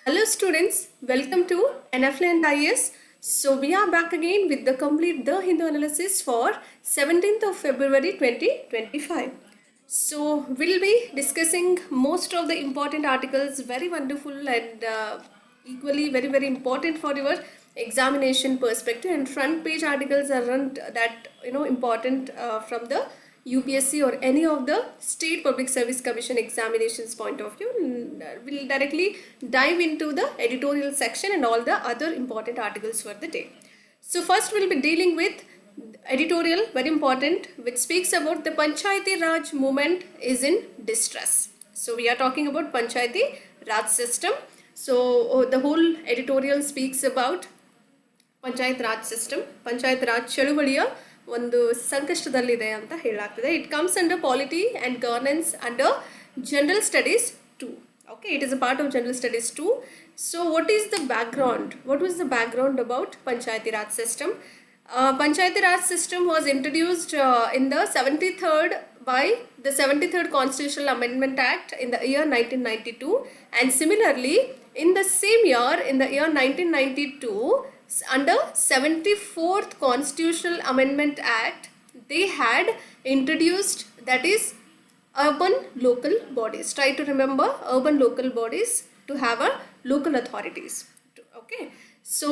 Hello students, welcome to NFL and IS. So we are back again with the complete The Hindu analysis for 17th of February 2025. So we'll be discussing most of the important articles, very wonderful and equally very important for your examination perspective, and front page articles aren't that important from the UPSC or any of the state public service commission examinations point of view. We'll directly dive into the editorial section and all the other important articles for the day. So first we'll be dealing with editorial, very important, which speaks about the Panchayati Raj movement is in distress. So we are talking about Panchayati Raj system. So the whole editorial speaks about panchayat raj system, panchayat raj ಚಳುವಳಿಯ ಒಂದು ಸಂಕಷ್ಟದಲ್ಲಿದೆ ಅಂತ ಹೇಳಲಾಗ್ತದೆ. It comes under polity and governance under general studies 2. Okay, it is a part of general studies 2. So what is the background? What was the background about Panchayati Raj system? Panchayati Raj system was introduced in the 73rd by the 73rd Constitutional Amendment Act in the year 1992, and similarly in the same year, in the year 1992, under 74th Constitutional Amendment Act, they had introduced, that is, urban local bodies. Try to remember urban local bodies to have a local authorities. Okay, so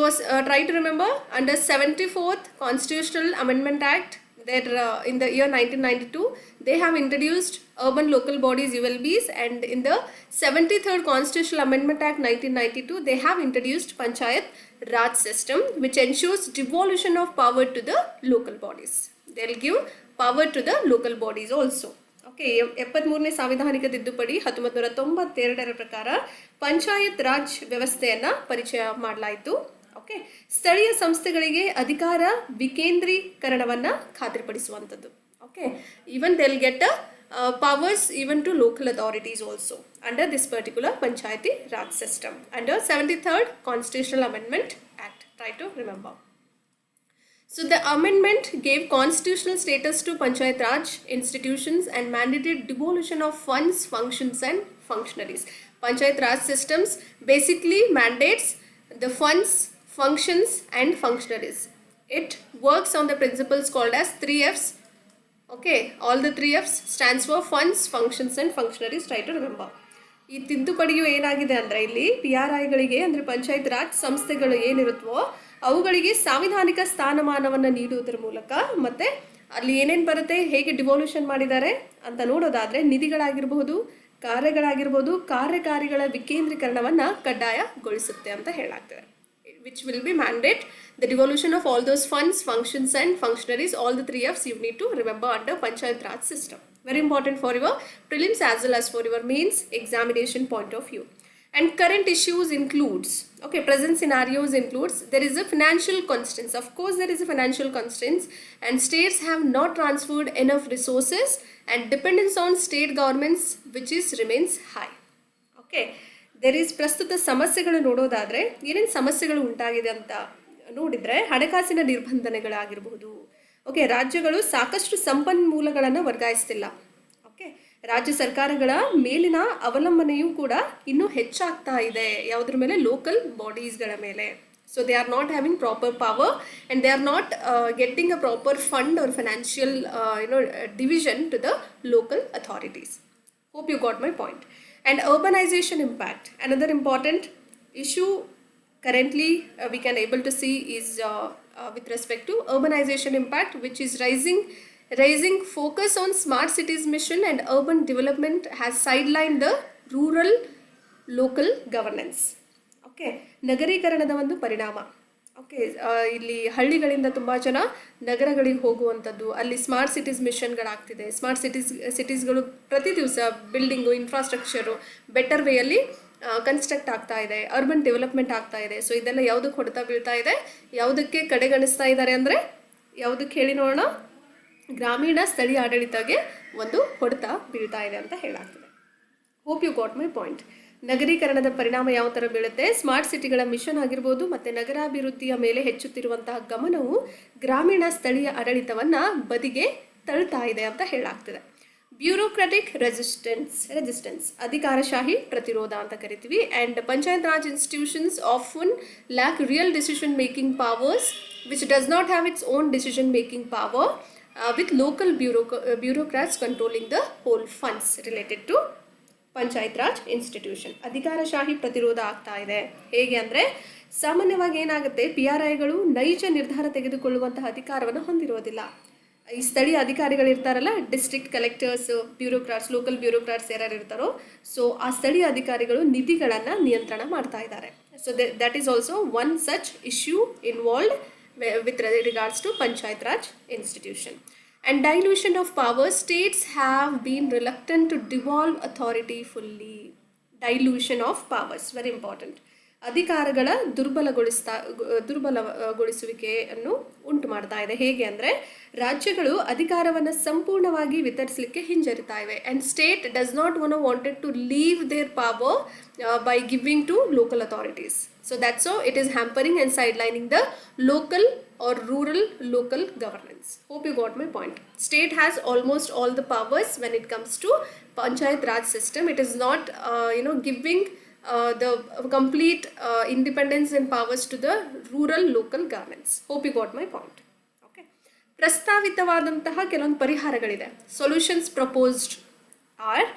try to remember under 74th Constitutional Amendment Act, that in the year 1992 they have introduced urban local bodies, ULBs, and in the 73rd Constitutional Amendment Act 1992 they have introduced Panchayat Raj system, which ensures devolution of power to the local bodies. They will give power to the local bodies also. Okay, 73ನೇ ಸಾಂವಿಧಾನಿಕ ತಿದ್ದುಪಡಿ 1992 ಪ್ರಕಾರ ಪಂಚಾಯತ್ ರಾಜ್ ವ್ಯವಸ್ಥೆಯನ್ನು ಪರಿಚಯ ಮಾಡಲಾಯಿತು. Okay, ಸ್ಥಳೀಯ ಸಂಸ್ಥೆಗಳಿಗೆ ಅಧಿಕಾರ ವಿಕೇಂದ್ರೀಕರಣವನ್ನು ಖಾತ್ರಿಪಡಿಸುವಂಥದ್ದು. Okay, even they will get powers even to local authorities also under this particular Panchayati Raj system under 73rd Constitutional Amendment Act. Try to remember. So the amendment gave constitutional status to Panchayat Raj institutions and mandated devolution of funds, functions and functionaries. Panchayat Raj systems basically mandates the funds, functions and functionaries. It works on the principles called as 3Fs. Okay, all the 3Fs stands for funds, functions and functionaries. Try to remember. ಈ ತಿದ್ದುಪಡಿಯು ಏನಾಗಿದೆ ಅಂದರೆ ಇಲ್ಲಿ PRIಗಳಿಗೆ ಅಂದರೆ ಪಂಚಾಯತ್ ರಾಜ್ ಸಂಸ್ಥೆಗಳು ಏನಿರುತ್ತವೋ ಅವುಗಳಿಗೆ ಸಾಂವಿಧಾನಿಕ ಸ್ಥಾನಮಾನವನ್ನು ನೀಡುವುದರ ಮೂಲಕ, ಮತ್ತು ಅಲ್ಲಿ ಏನೇನು ಬರುತ್ತೆ, ಹೇಗೆ ಡಿವಲ್ಯೂಷನ್ ಮಾಡಿದ್ದಾರೆ ಅಂತ ನೋಡೋದಾದರೆ ನಿಧಿಗಳಾಗಿರ್ಬೋದು, ಕಾರ್ಯಗಳಾಗಿರ್ಬೋದು, ಕಾರ್ಯಕಾರಿಗಳ ವಿಕೇಂದ್ರೀಕರಣವನ್ನು ಕಡ್ಡಾಯಗೊಳಿಸುತ್ತೆ ಅಂತ ಹೇಳಲಾಗ್ತದೆ. Which will be mandate the devolution of all those funds, functions and functionaries. All the 3Fs you need to remember under Panchayat Raj system. Very important for your prelims as well as for your mains examination point of view. And current issues includes, okay, present scenarios includes, there is a financial constraints. Of course there is a financial constraints, and states have not transferred enough resources and dependence on state governments which is remains high. Okay, there is ಪ್ರಸ್ತುತ ಸಮಸ್ಯೆಗಳು ನೋಡೋದಾದರೆ ಏನೇನು ಸಮಸ್ಯೆಗಳು ಉಂಟಾಗಿದೆ ಅಂತ ನೋಡಿದರೆ ಹಣಕಾಸಿನ ನಿರ್ಬಂಧನೆಗಳಾಗಿರಬಹುದು. Okay, ರಾಜ್ಯಗಳು ಸಾಕಷ್ಟು ಸಂಪನ್ಮೂಲಗಳನ್ನು ವರ್ಗಾಯಿಸ್ತಿಲ್ಲ. ಓಕೆ, ರಾಜ್ಯ ಸರ್ಕಾರಗಳ ಮೇಲಿನ ಅವಲಂಬನೆಯೂ ಕೂಡ ಇನ್ನೂ ಹೆಚ್ಚಾಗ್ತಾ ಇದೆ. ಯಾವುದ್ರ ಮೇಲೆ? ಲೋಕಲ್ ಬಾಡೀಸ್ಗಳ ಮೇಲೆ. So they are not having proper power and they are not getting a proper fund or financial division to the local authorities. Hope you got my point. And urbanization impact, another important issue currently we can able to see is with respect to urbanization impact, which is raising focus on smart cities mission and urban development has sidelined the rural local governance. Okay, ನಗರೀಕರಣದ ಒಂದು ಪರಿಣಾಮ. Okay, ಇಲ್ಲಿ ಹಳ್ಳಿಗಳಿಂದ ತುಂಬ ಜನ ನಗರಗಳಿಗೆ ಹೋಗುವಂಥದ್ದು, ಅಲ್ಲಿ smart cities ಮಿಷನ್ಗಳಾಗ್ತಿದೆ. Smart ಸಿಟೀಸ್ಗಳು ಪ್ರತಿ ದಿವಸ ಬಿಲ್ಡಿಂಗು, ಇನ್ಫ್ರಾಸ್ಟ್ರಕ್ಚರು ಬೆಟರ್ ವೇಯಲ್ಲಿ ಕನ್ಸ್ಟ್ರಕ್ಟ್ ಆಗ್ತಾ ಇದೆ, ಅರ್ಬನ್ ಡೆವಲಪ್ಮೆಂಟ್ ಆಗ್ತಾ ಇದೆ. ಸೊ ಇದೆಲ್ಲ ಯಾವುದಕ್ಕೆ ಹೊಡೆತ ಬೀಳ್ತಾ ಇದೆ, ಯಾವುದಕ್ಕೆ ಕಡೆಗಣಿಸ್ತಾ ಇದ್ದಾರೆ ಅಂದರೆ ಯಾವುದಕ್ಕೆ ಹೇಳಿ ನೋಡೋಣ? ಗ್ರಾಮೀಣ ಸ್ಥಳೀಯ ಆಡಳಿತಕ್ಕೆ ಒಂದು ಹೊಡೆತ ಬೀಳ್ತಾ ಇದೆ ಅಂತ ಹೇಳಾಗ್ತದೆ. Hope you got my point. ನಗರೀಕರಣದ ಪರಿಣಾಮ ಯಾವ ಥರ ಬೀಳುತ್ತೆ? ಸ್ಮಾರ್ಟ್ ಸಿಟಿಗಳ ಮಿಷನ್ ಆಗಿರ್ಬೋದು ಮತ್ತು ನಗರಾಭಿವೃದ್ಧಿಯ ಮೇಲೆ ಹೆಚ್ಚುತ್ತಿರುವಂತಹ ಗಮನವು ಗ್ರಾಮೀಣ ಸ್ಥಳೀಯ ಆಡಳಿತವನ್ನು ಬದಿಗೆ ತಳ್ತಾ ಇದೆ ಅಂತ ಹೇಳಲಾಗ್ತದೆ. ಬ್ಯೂರೋಕ್ರಾಟಿಕ್ ರೆಸಿಸ್ಟೆನ್ಸ್ ಅಧಿಕಾರಶಾಹಿ ಪ್ರತಿರೋಧ ಅಂತ ಕರಿತೀವಿ. And panchayat raj institutions often lack real decision making powers which does not have its own decision making power with local bureaucrats controlling the whole funds related to panchayat raj institution. ಅಧಿಕಾರಶಾಹಿ ಪ್ರತಿರೋಧ ಆಗ್ತಾ ಇದೆ. ಹೇಗೆ ಅಂದರೆ ಸಾಮಾನ್ಯವಾಗಿ ಏನಾಗುತ್ತೆ, ಪಿ ಆರ್ ಐಗಳು ನೈಜ ನಿರ್ಧಾರ ತೆಗೆದುಕೊಳ್ಳುವಂತಹ ಅಧಿಕಾರವನ್ನು ಹೊಂದಿರೋದಿಲ್ಲ. ಈ ಸ್ಥಳೀಯ ಅಧಿಕಾರಿಗಳು ಇರ್ತಾರಲ್ಲ, district collectors, bureaucrats, local bureaucrats ಯಾರು ಇರ್ತಾರೋ, ಸೊ ಆ ಸ್ಥಳೀಯ ಅಧಿಕಾರಿಗಳು ನಿಧಿಗಳನ್ನು ನಿಯಂತ್ರಣ ಮಾಡ್ತಾ ಇದ್ದಾರೆ. So that is also one such issue involved with regards to panchayat raj institution. And dilution of power, states have been reluctant to devolve authority fully. Dilution of powers, very important. ಅಧಿಕಾರಗಳ ದುರ್ಬಲಗೊಳಿಸುವಿಕೆಯನ್ನು ಉಂಟು ಮಾಡ್ತಾ ಇದೆ. ಹೇಗೆ ಅಂದರೆ ರಾಜ್ಯಗಳು ಅಧಿಕಾರವನ್ನು ಸಂಪೂರ್ಣವಾಗಿ ವಿತರಿಸಲಿಕ್ಕೆ ಹಿಂಜರಿತಾ ಇವೆ. And state does not wanted to leave their power by giving to local authorities. So that's how it is hampering and sidelining the local or rural local governance. Hope you got my point. State has almost all the powers when it comes to Panchayat Raj system. It is not giving the complete independence and powers to the rural local governments. Hope you got my point. Okay. ಪ್ರಸ್ತಾವಿತವಾದಂತಹ ಕೆಲವೊಂದು ಪರಿಹಾರಗಳಿದೆ. Solutions proposed are: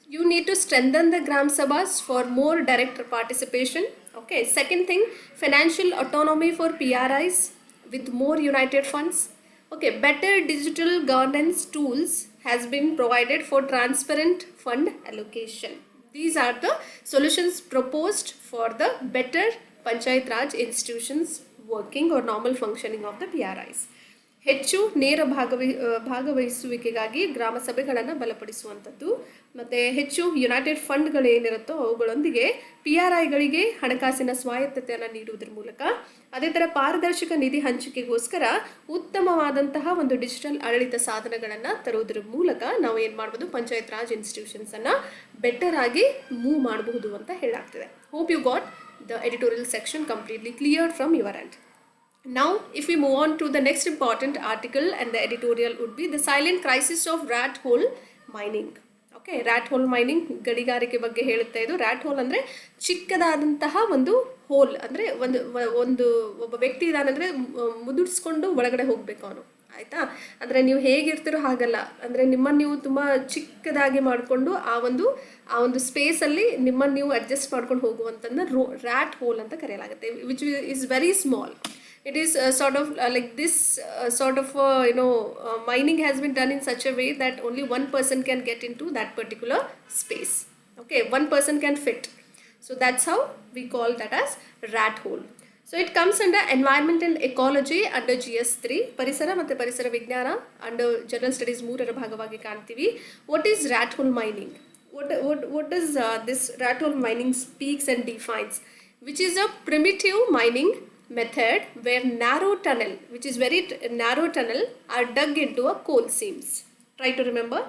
you need to strengthen the Gram Sabhas for more direct participation. Okay, second thing, financial autonomy for PRIs with more united funds. Okay, better digital governance tools has been provided for transparent fund allocation. These are the solutions proposed for the better Panchayat Raj institutions working or normal functioning of the PRIs. ಹೆಚ್ಚು ನೇರ ಭಾಗವಹಿಸುವಿಕೆಗಾಗಿ ಗ್ರಾಮ ಸಭೆಗಳನ್ನು ಬಲಪಡಿಸುವಂಥದ್ದು, ಮತ್ತು ಹೆಚ್ಚು United ಫಂಡ್ಗಳು ಏನಿರುತ್ತೋ ಅವುಗಳೊಂದಿಗೆ P R ಐಗಳಿಗೆ ಹಣಕಾಸಿನ ಸ್ವಾಯತ್ತತೆಯನ್ನು ನೀಡುವುದರ ಮೂಲಕ, ಅದೇ ಥರ ಪಾರದರ್ಶಕ ನಿಧಿ ಹಂಚಿಕೆಗೋಸ್ಕರ ಉತ್ತಮವಾದಂತಹ ಒಂದು ಡಿಜಿಟಲ್ ಆಡಳಿತ ಸಾಧನಗಳನ್ನು ತರುವುದರ ಮೂಲಕ ನಾವು ಏನು ಮಾಡ್ಬೋದು, ಪಂಚಾಯತ್ ರಾಜ್ ಇನ್ಸ್ಟಿಟ್ಯೂಷನ್ಸನ್ನು ಬೆಟರ್ ಆಗಿ ಮೂವ್ ಮಾಡಬಹುದು ಅಂತ ಹೇಳಾಗ್ತದೆ. Hope you got the editorial section completely clear from your end. Now, if we move on to the next important article, and the editorial would be the silent crisis of rat hole mining. Okay, rat hole mining ಗಣಿಗಾರಿಕೆ ಬಗ್ಗೆ ಹೇಳುತ್ತೆ ಇದು. rat hole ಅಂದರೆ ಚಿಕ್ಕದಾದಂತಹ ಒಂದು hole, ಅಂದರೆ ಒಬ್ಬ ವ್ಯಕ್ತಿ ಇದಾನಂದರೆ ಮುದುಡಿಸ್ಕೊಂಡು ಒಳಗಡೆ ಹೋಗಬೇಕು ಅವನು, ಆಯಿತಾ. ಅಂದರೆ ನೀವು ಹೇಗಿರ್ತೀರೋ ಹಾಗಲ್ಲ, ಅಂದರೆ ನಿಮ್ಮನ್ನು ನೀವು ತುಂಬ ಚಿಕ್ಕದಾಗಿ ಮಾಡಿಕೊಂಡು ಆ ಒಂದು ಸ್ಪೇಸಲ್ಲಿ ನಿಮ್ಮನ್ನು ನೀವು ಅಡ್ಜಸ್ಟ್ ಮಾಡ್ಕೊಂಡು ಹೋಗುವಂಥದ್ದನ್ನ rat hole ಅಂತ ಕರೆಯಲಾಗುತ್ತೆ, which is very small. It is sort of like this mining has been done in such a way that only one person can get into that particular space. Okay, one person can fit. So that's how we call that as rat hole. So it comes under environment and ecology under GS3, ಪರಿಸರ ಮತ್ತು ಪರಿಸರ ವಿಜ್ಞಾನ under general studies 3ರ ಭಾಗವಾಗಿ ಕಾಣ್ತೀವಿ. What is rat hole mining? What does this rat hole mining speaks and defines? Which is a primitive mining method where narrow tunnel, which is very narrow tunnel, are dug into a coal seams. Try to remember.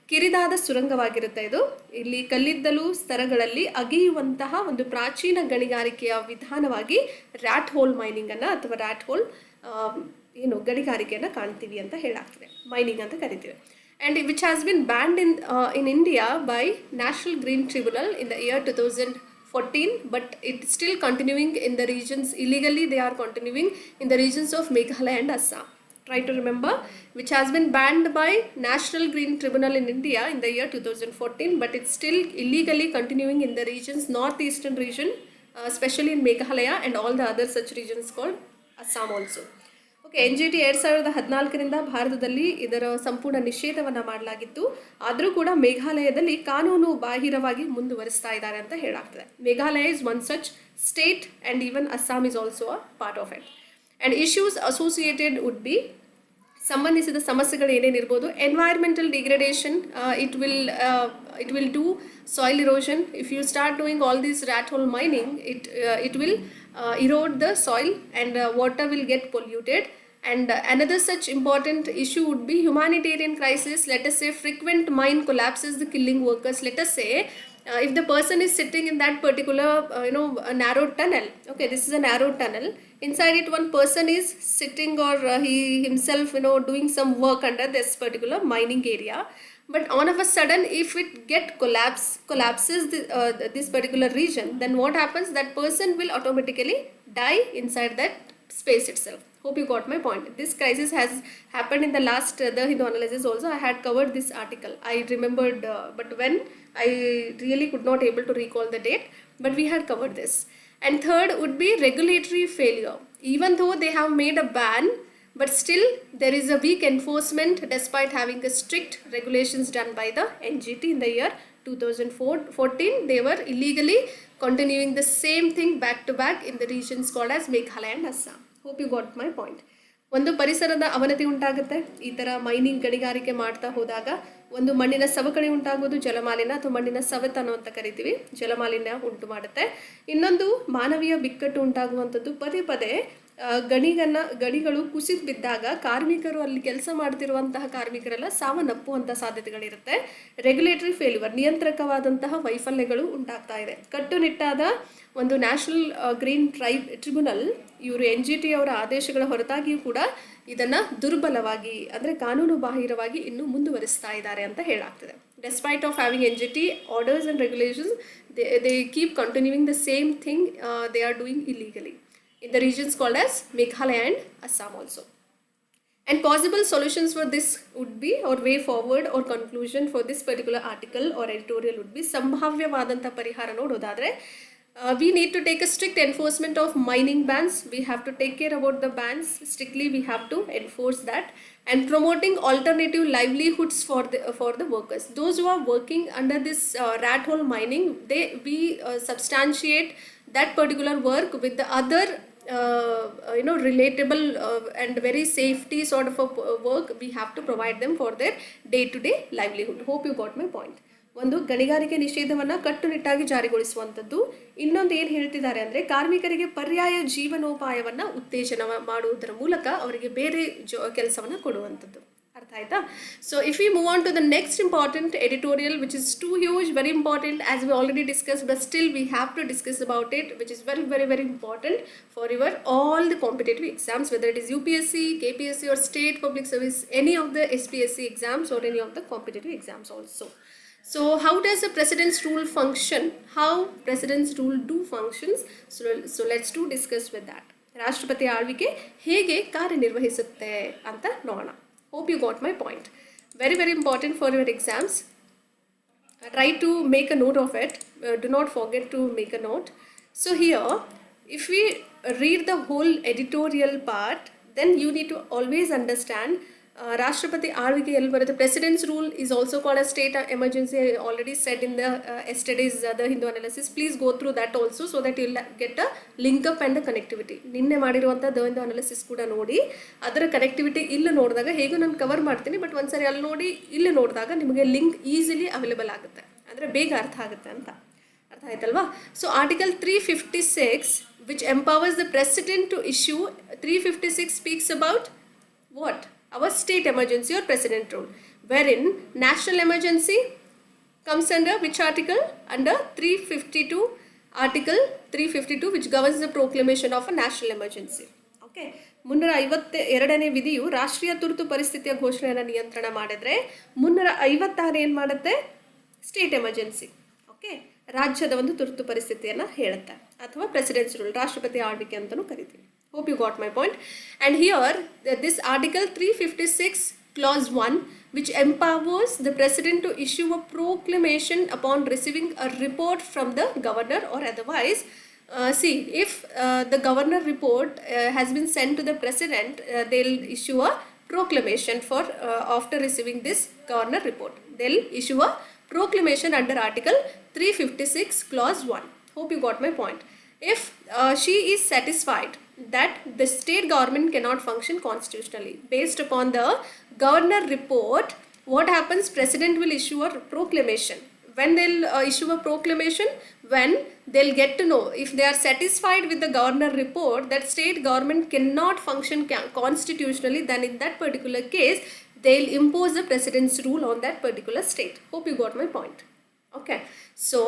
ಕಿರಿದಾದ ಸುರಂಗವಾಗಿರುತ್ತೆ ಇದು. ಇಲ್ಲಿ ಕಲ್ಲಿದ್ದಲು ಸ್ತರಗಳಲ್ಲಿ ಅಗೆಯುವಂತಹ ಒಂದು ಪ್ರಾಚೀನ ಗಣಿಗಾರಿಕೆಯ ವಿಧಾನವಾಗಿ rat hole ಮೈನಿಂಗನ್ನು ಅಥವಾ rat hole ಗಣಿಗಾರಿಕೆಯನ್ನು ಕಾಣ್ತೀವಿ ಅಂತ ಹೇಳಾಗ್ತದೆ, ಮೈನಿಂಗ್ ಅಂತ ಕರಿತೀವಿ. And which has been banned in India by national green tribunal in the year 2014, but it's still continuing in the regions. Illegally they are continuing in the regions of Meghalaya and Assam. Try to remember, which has been banned by National Green Tribunal in India in the year 2014, but it's still illegally continuing in the regions, northeastern region, especially in Meghalaya and all the other such regions called Assam also. Okay, NGT 2014ರಿಂದ ಭಾರತದಲ್ಲಿ ಇದರ ಸಂಪೂರ್ಣ ನಿಷೇಧವನ್ನು ಮಾಡಲಾಗಿತ್ತು. ಆದರೂ ಕೂಡ ಮೇಘಾಲಯದಲ್ಲಿ ಕಾನೂನು ಬಾಹಿರವಾಗಿ ಮುಂದುವರಿಸ್ತಾ ಇದ್ದಾರೆ ಅಂತ ಹೇಳಾಗ್ತದೆ. Meghalaya is one such state and even Assam is also a part of it. And issues associated would be, ಸಂಬಂಧಿಸಿದ ಸಮಸ್ಯೆಗಳು ಏನೇನಿರ್ಬೋದು, environmental degradation, it will do soil erosion. If you start doing all this rat hole mining, it will erode the soil and water will get polluted. And another such important issue would be humanitarian crisis. Let us say frequent mine collapses, the killing workers. Let us say if the person is sitting in that particular a narrow tunnel. Okay, this is a narrow tunnel. Inside it one person is sitting, or he himself doing some work under this particular mining area. But all of a sudden, if it collapses this particular region, then what happens? That person will automatically die inside that space itself. Hope you got my point. This crisis has happened in the last the Hindu analysis also. I had covered this article, I remembered, but when I really could not able to recall the date, but we had covered this. And third would be regulatory failure. Even though they have made a ban, but still there is a weak enforcement despite having a strict regulations done by the NGT in the year 2014. They were illegally continuing the same thing back to back in the regions called as Meghalaya and Assam. Hope you got my point. ಒಂದು ಪರಿಸರದ ಅವನತಿ ಉಂಟಾಗುತ್ತೆ ಈ ಥರ mining ಗಣಿಗಾರಿಕೆ ಮಾಡ್ತಾ ಹೋದಾಗ. ಒಂದು ಮಣ್ಣಿನ ಸವಕಳಿ ಉಂಟಾಗೋದು, ಜಲಮಾಲಿನ್ಯ ಅಥವಾ ಮಣ್ಣಿನ ಸವೆತನ ಅಂತ ಕರಿತೀವಿ, ಜಲಮಾಲಿನ್ಯ ಉಂಟು ಮಾಡುತ್ತೆ. ಇನ್ನೊಂದು ಮಾನವೀಯ ಬಿಕ್ಕಟ್ಟು ಉಂಟಾಗುವಂಥದ್ದು. ಪದೇ ಪದೇ ಗಣಿಗಳು ಕುಸಿದು ಬಿದ್ದಾಗ ಕಾರ್ಮಿಕರು, ಅಲ್ಲಿ ಕೆಲಸ ಮಾಡ್ತಿರುವಂತಹ ಕಾರ್ಮಿಕರೆಲ್ಲ ಸಾವನ್ನಪ್ಪುವಂಥ ಸಾಧ್ಯತೆಗಳಿರುತ್ತೆ. ರೆಗ್ಯುಲೇಟರಿ ಫೇಲ್ಯೂರ್, ನಿಯಂತ್ರಕವಾದಂತಹ ವೈಫಲ್ಯಗಳು ಉಂಟಾಗ್ತಾ ಇದೆ. ಕಟ್ಟುನಿಟ್ಟಾದ ಒಂದು ನ್ಯಾಷನಲ್ ಗ್ರೀನ್ ಟ್ರಿಬ್ಯುನಲ್ ಇವರು NGT ಅವರ ಆದೇಶಗಳ ಹೊರತಾಗಿಯೂ ಕೂಡ ಇದನ್ನು ದುರ್ಬಲವಾಗಿ, ಅಂದರೆ ಕಾನೂನು ಬಾಹಿರವಾಗಿ ಇನ್ನೂ ಮುಂದುವರಿಸ್ತಾ ಇದ್ದಾರೆ ಅಂತ ಹೇಳಾಗ್ತದೆ. Despite of having NGT orders and regulations, they keep continuing the same thing they are doing illegally in the regions called as Meghalaya and Assam also. And possible solutions for this would be, or way forward or conclusion for this particular article or editorial would be, ಸಂಭಾವ್ಯವಾದಂಥ ಪರಿಹಾರ ನೋಡೋದಾದರೆ, we need to take a strict enforcement of mining bans. We have to take care about the bans strictly. We have to enforce that, and promoting alternative livelihoods for the workers. Those who are working under this rat hole mining, we substantiate that particular work with the other relatable and very safety sort of a work. We have to provide them for their day-to-day livelihood. Hope you got my point. ಒಂದು ಗಣಿಗಾರಿಕೆ ನಿಷೇಧವನ್ನು ಕಟ್ಟುನಿಟ್ಟಾಗಿ ಜಾರಿಗೊಳಿಸುವಂಥದ್ದು. ಇನ್ನೊಂದು ಏನು ಹೇಳ್ತಿದ್ದಾರೆ ಅಂದರೆ, ಕಾರ್ಮಿಕರಿಗೆ ಪರ್ಯಾಯ ಜೀವನೋಪಾಯವನ್ನು ಉತ್ತೇಜನ ಮಾಡುವುದರ ಮೂಲಕ ಅವರಿಗೆ ಬೇರೆ ಕೆಲಸವನ್ನು ಕೊಡುವಂಥದ್ದು. ಅರ್ಥ ಆಯ್ತಾ? So if we move on to the next important editorial, which is too huge, very important, as we already discuss, but still we have to discuss about it, which is very very very important for your all the competitive exams, whether it is UPSC, KPSC or state public service, any of the SPSC exams or any of the competitive exams also. So how does the president's rule function? How president's rule do functions? So let's do discuss with that. ರಾಷ್ಟ್ರಪತಿ ಆಳ್ವಿಕೆ ಹೇಗೆ ಕಾರ್ಯನಿರ್ವಹಿಸುತ್ತೆ ಅಂತ ನೋಡೋಣ. Hope you got my point. Very very important for your exams. Try to make a note of it. Do not forget to make a note. So here, if we read the whole editorial part, then you need to always understand ರಾಷ್ಟ್ರಪತಿ ಆಳ್ವಿಕೆ ಎಲ್ಲಿ ಬರುತ್ತೆ. President's rule is also called a state emergency. I already said in the yesterday's the Hindu analysis. Please go through that also, so that you will get a link up and the connectivity. ನಿನ್ನೆ ಮಾಡಿರುವಂಥ the Hindu analysis ಕೂಡ ನೋಡಿ, ಅದರ connectivity ಇಲ್ಲಿ ನೋಡಿದಾಗ ಹೇಗೂ ನಾನು cover ಮಾಡ್ತೀನಿ, ಬಟ್ ಒಂದ್ಸರಿ ಅಲ್ಲಿ ನೋಡಿ ಇಲ್ಲಿ ನೋಡಿದಾಗ ನಿಮಗೆ ಲಿಂಕ್ ಈಸಿಲಿ ಅವೈಲೇಬಲ್ ಆಗುತ್ತೆ, ಅಂದರೆ ಬೇಗ ಅರ್ಥ ಆಗುತ್ತೆ ಅಂತ. ಅರ್ಥ ಆಯ್ತಲ್ವಾ? So article 356 which empowers the president to issue, 356 speaks about what? Our state emergency or president rule, wherein national emergency comes under which article? Under 352, article 352, which governs the proclamation of a national emergency. Okay, 352ನೇ ವಿಧಿಯು ರಾಷ್ಟ್ರೀಯ ತುರ್ತು ಪರಿಸ್ಥಿತಿಯ ಘೋಷಣೆಯನ್ನು ನಿಯಂತ್ರಣ ಮಾಡಿದ್ರೆ, 356 ಏನು ಮಾಡುತ್ತೆ? State emergency. Okay, ರಾಜ್ಯದ ಒಂದು ತುರ್ತು ಪರಿಸ್ಥಿತಿಯನ್ನು ಹೇಳುತ್ತೆ, ಅಥವಾ ಪ್ರೆಸಿಡೆನ್ಸ್ ರೂಲ್, ರಾಷ್ಟ್ರಪತಿ ಆಳ್ವಿಕೆ ಅಂತಲೂ ಕರಿತೀವಿ. Hope you got my point. And here this article 356 clause 1, which empowers the president to issue a proclamation upon receiving a report from the governor or otherwise. See, if the governor report has been sent to the president, they'll issue a proclamation for after receiving this governor report. They'll issue a proclamation under article 356 clause 1. Hope you got my point. If she is satisfied that the state government cannot function constitutionally based upon the governor report, what happens? President will issue a proclamation. When they'll issue a proclamation? When they'll get to know, if they are satisfied with the governor report that state government cannot function constitutionally, then in that particular case they'll impose the president's rule on that particular state. Hope you got my point. Okay, so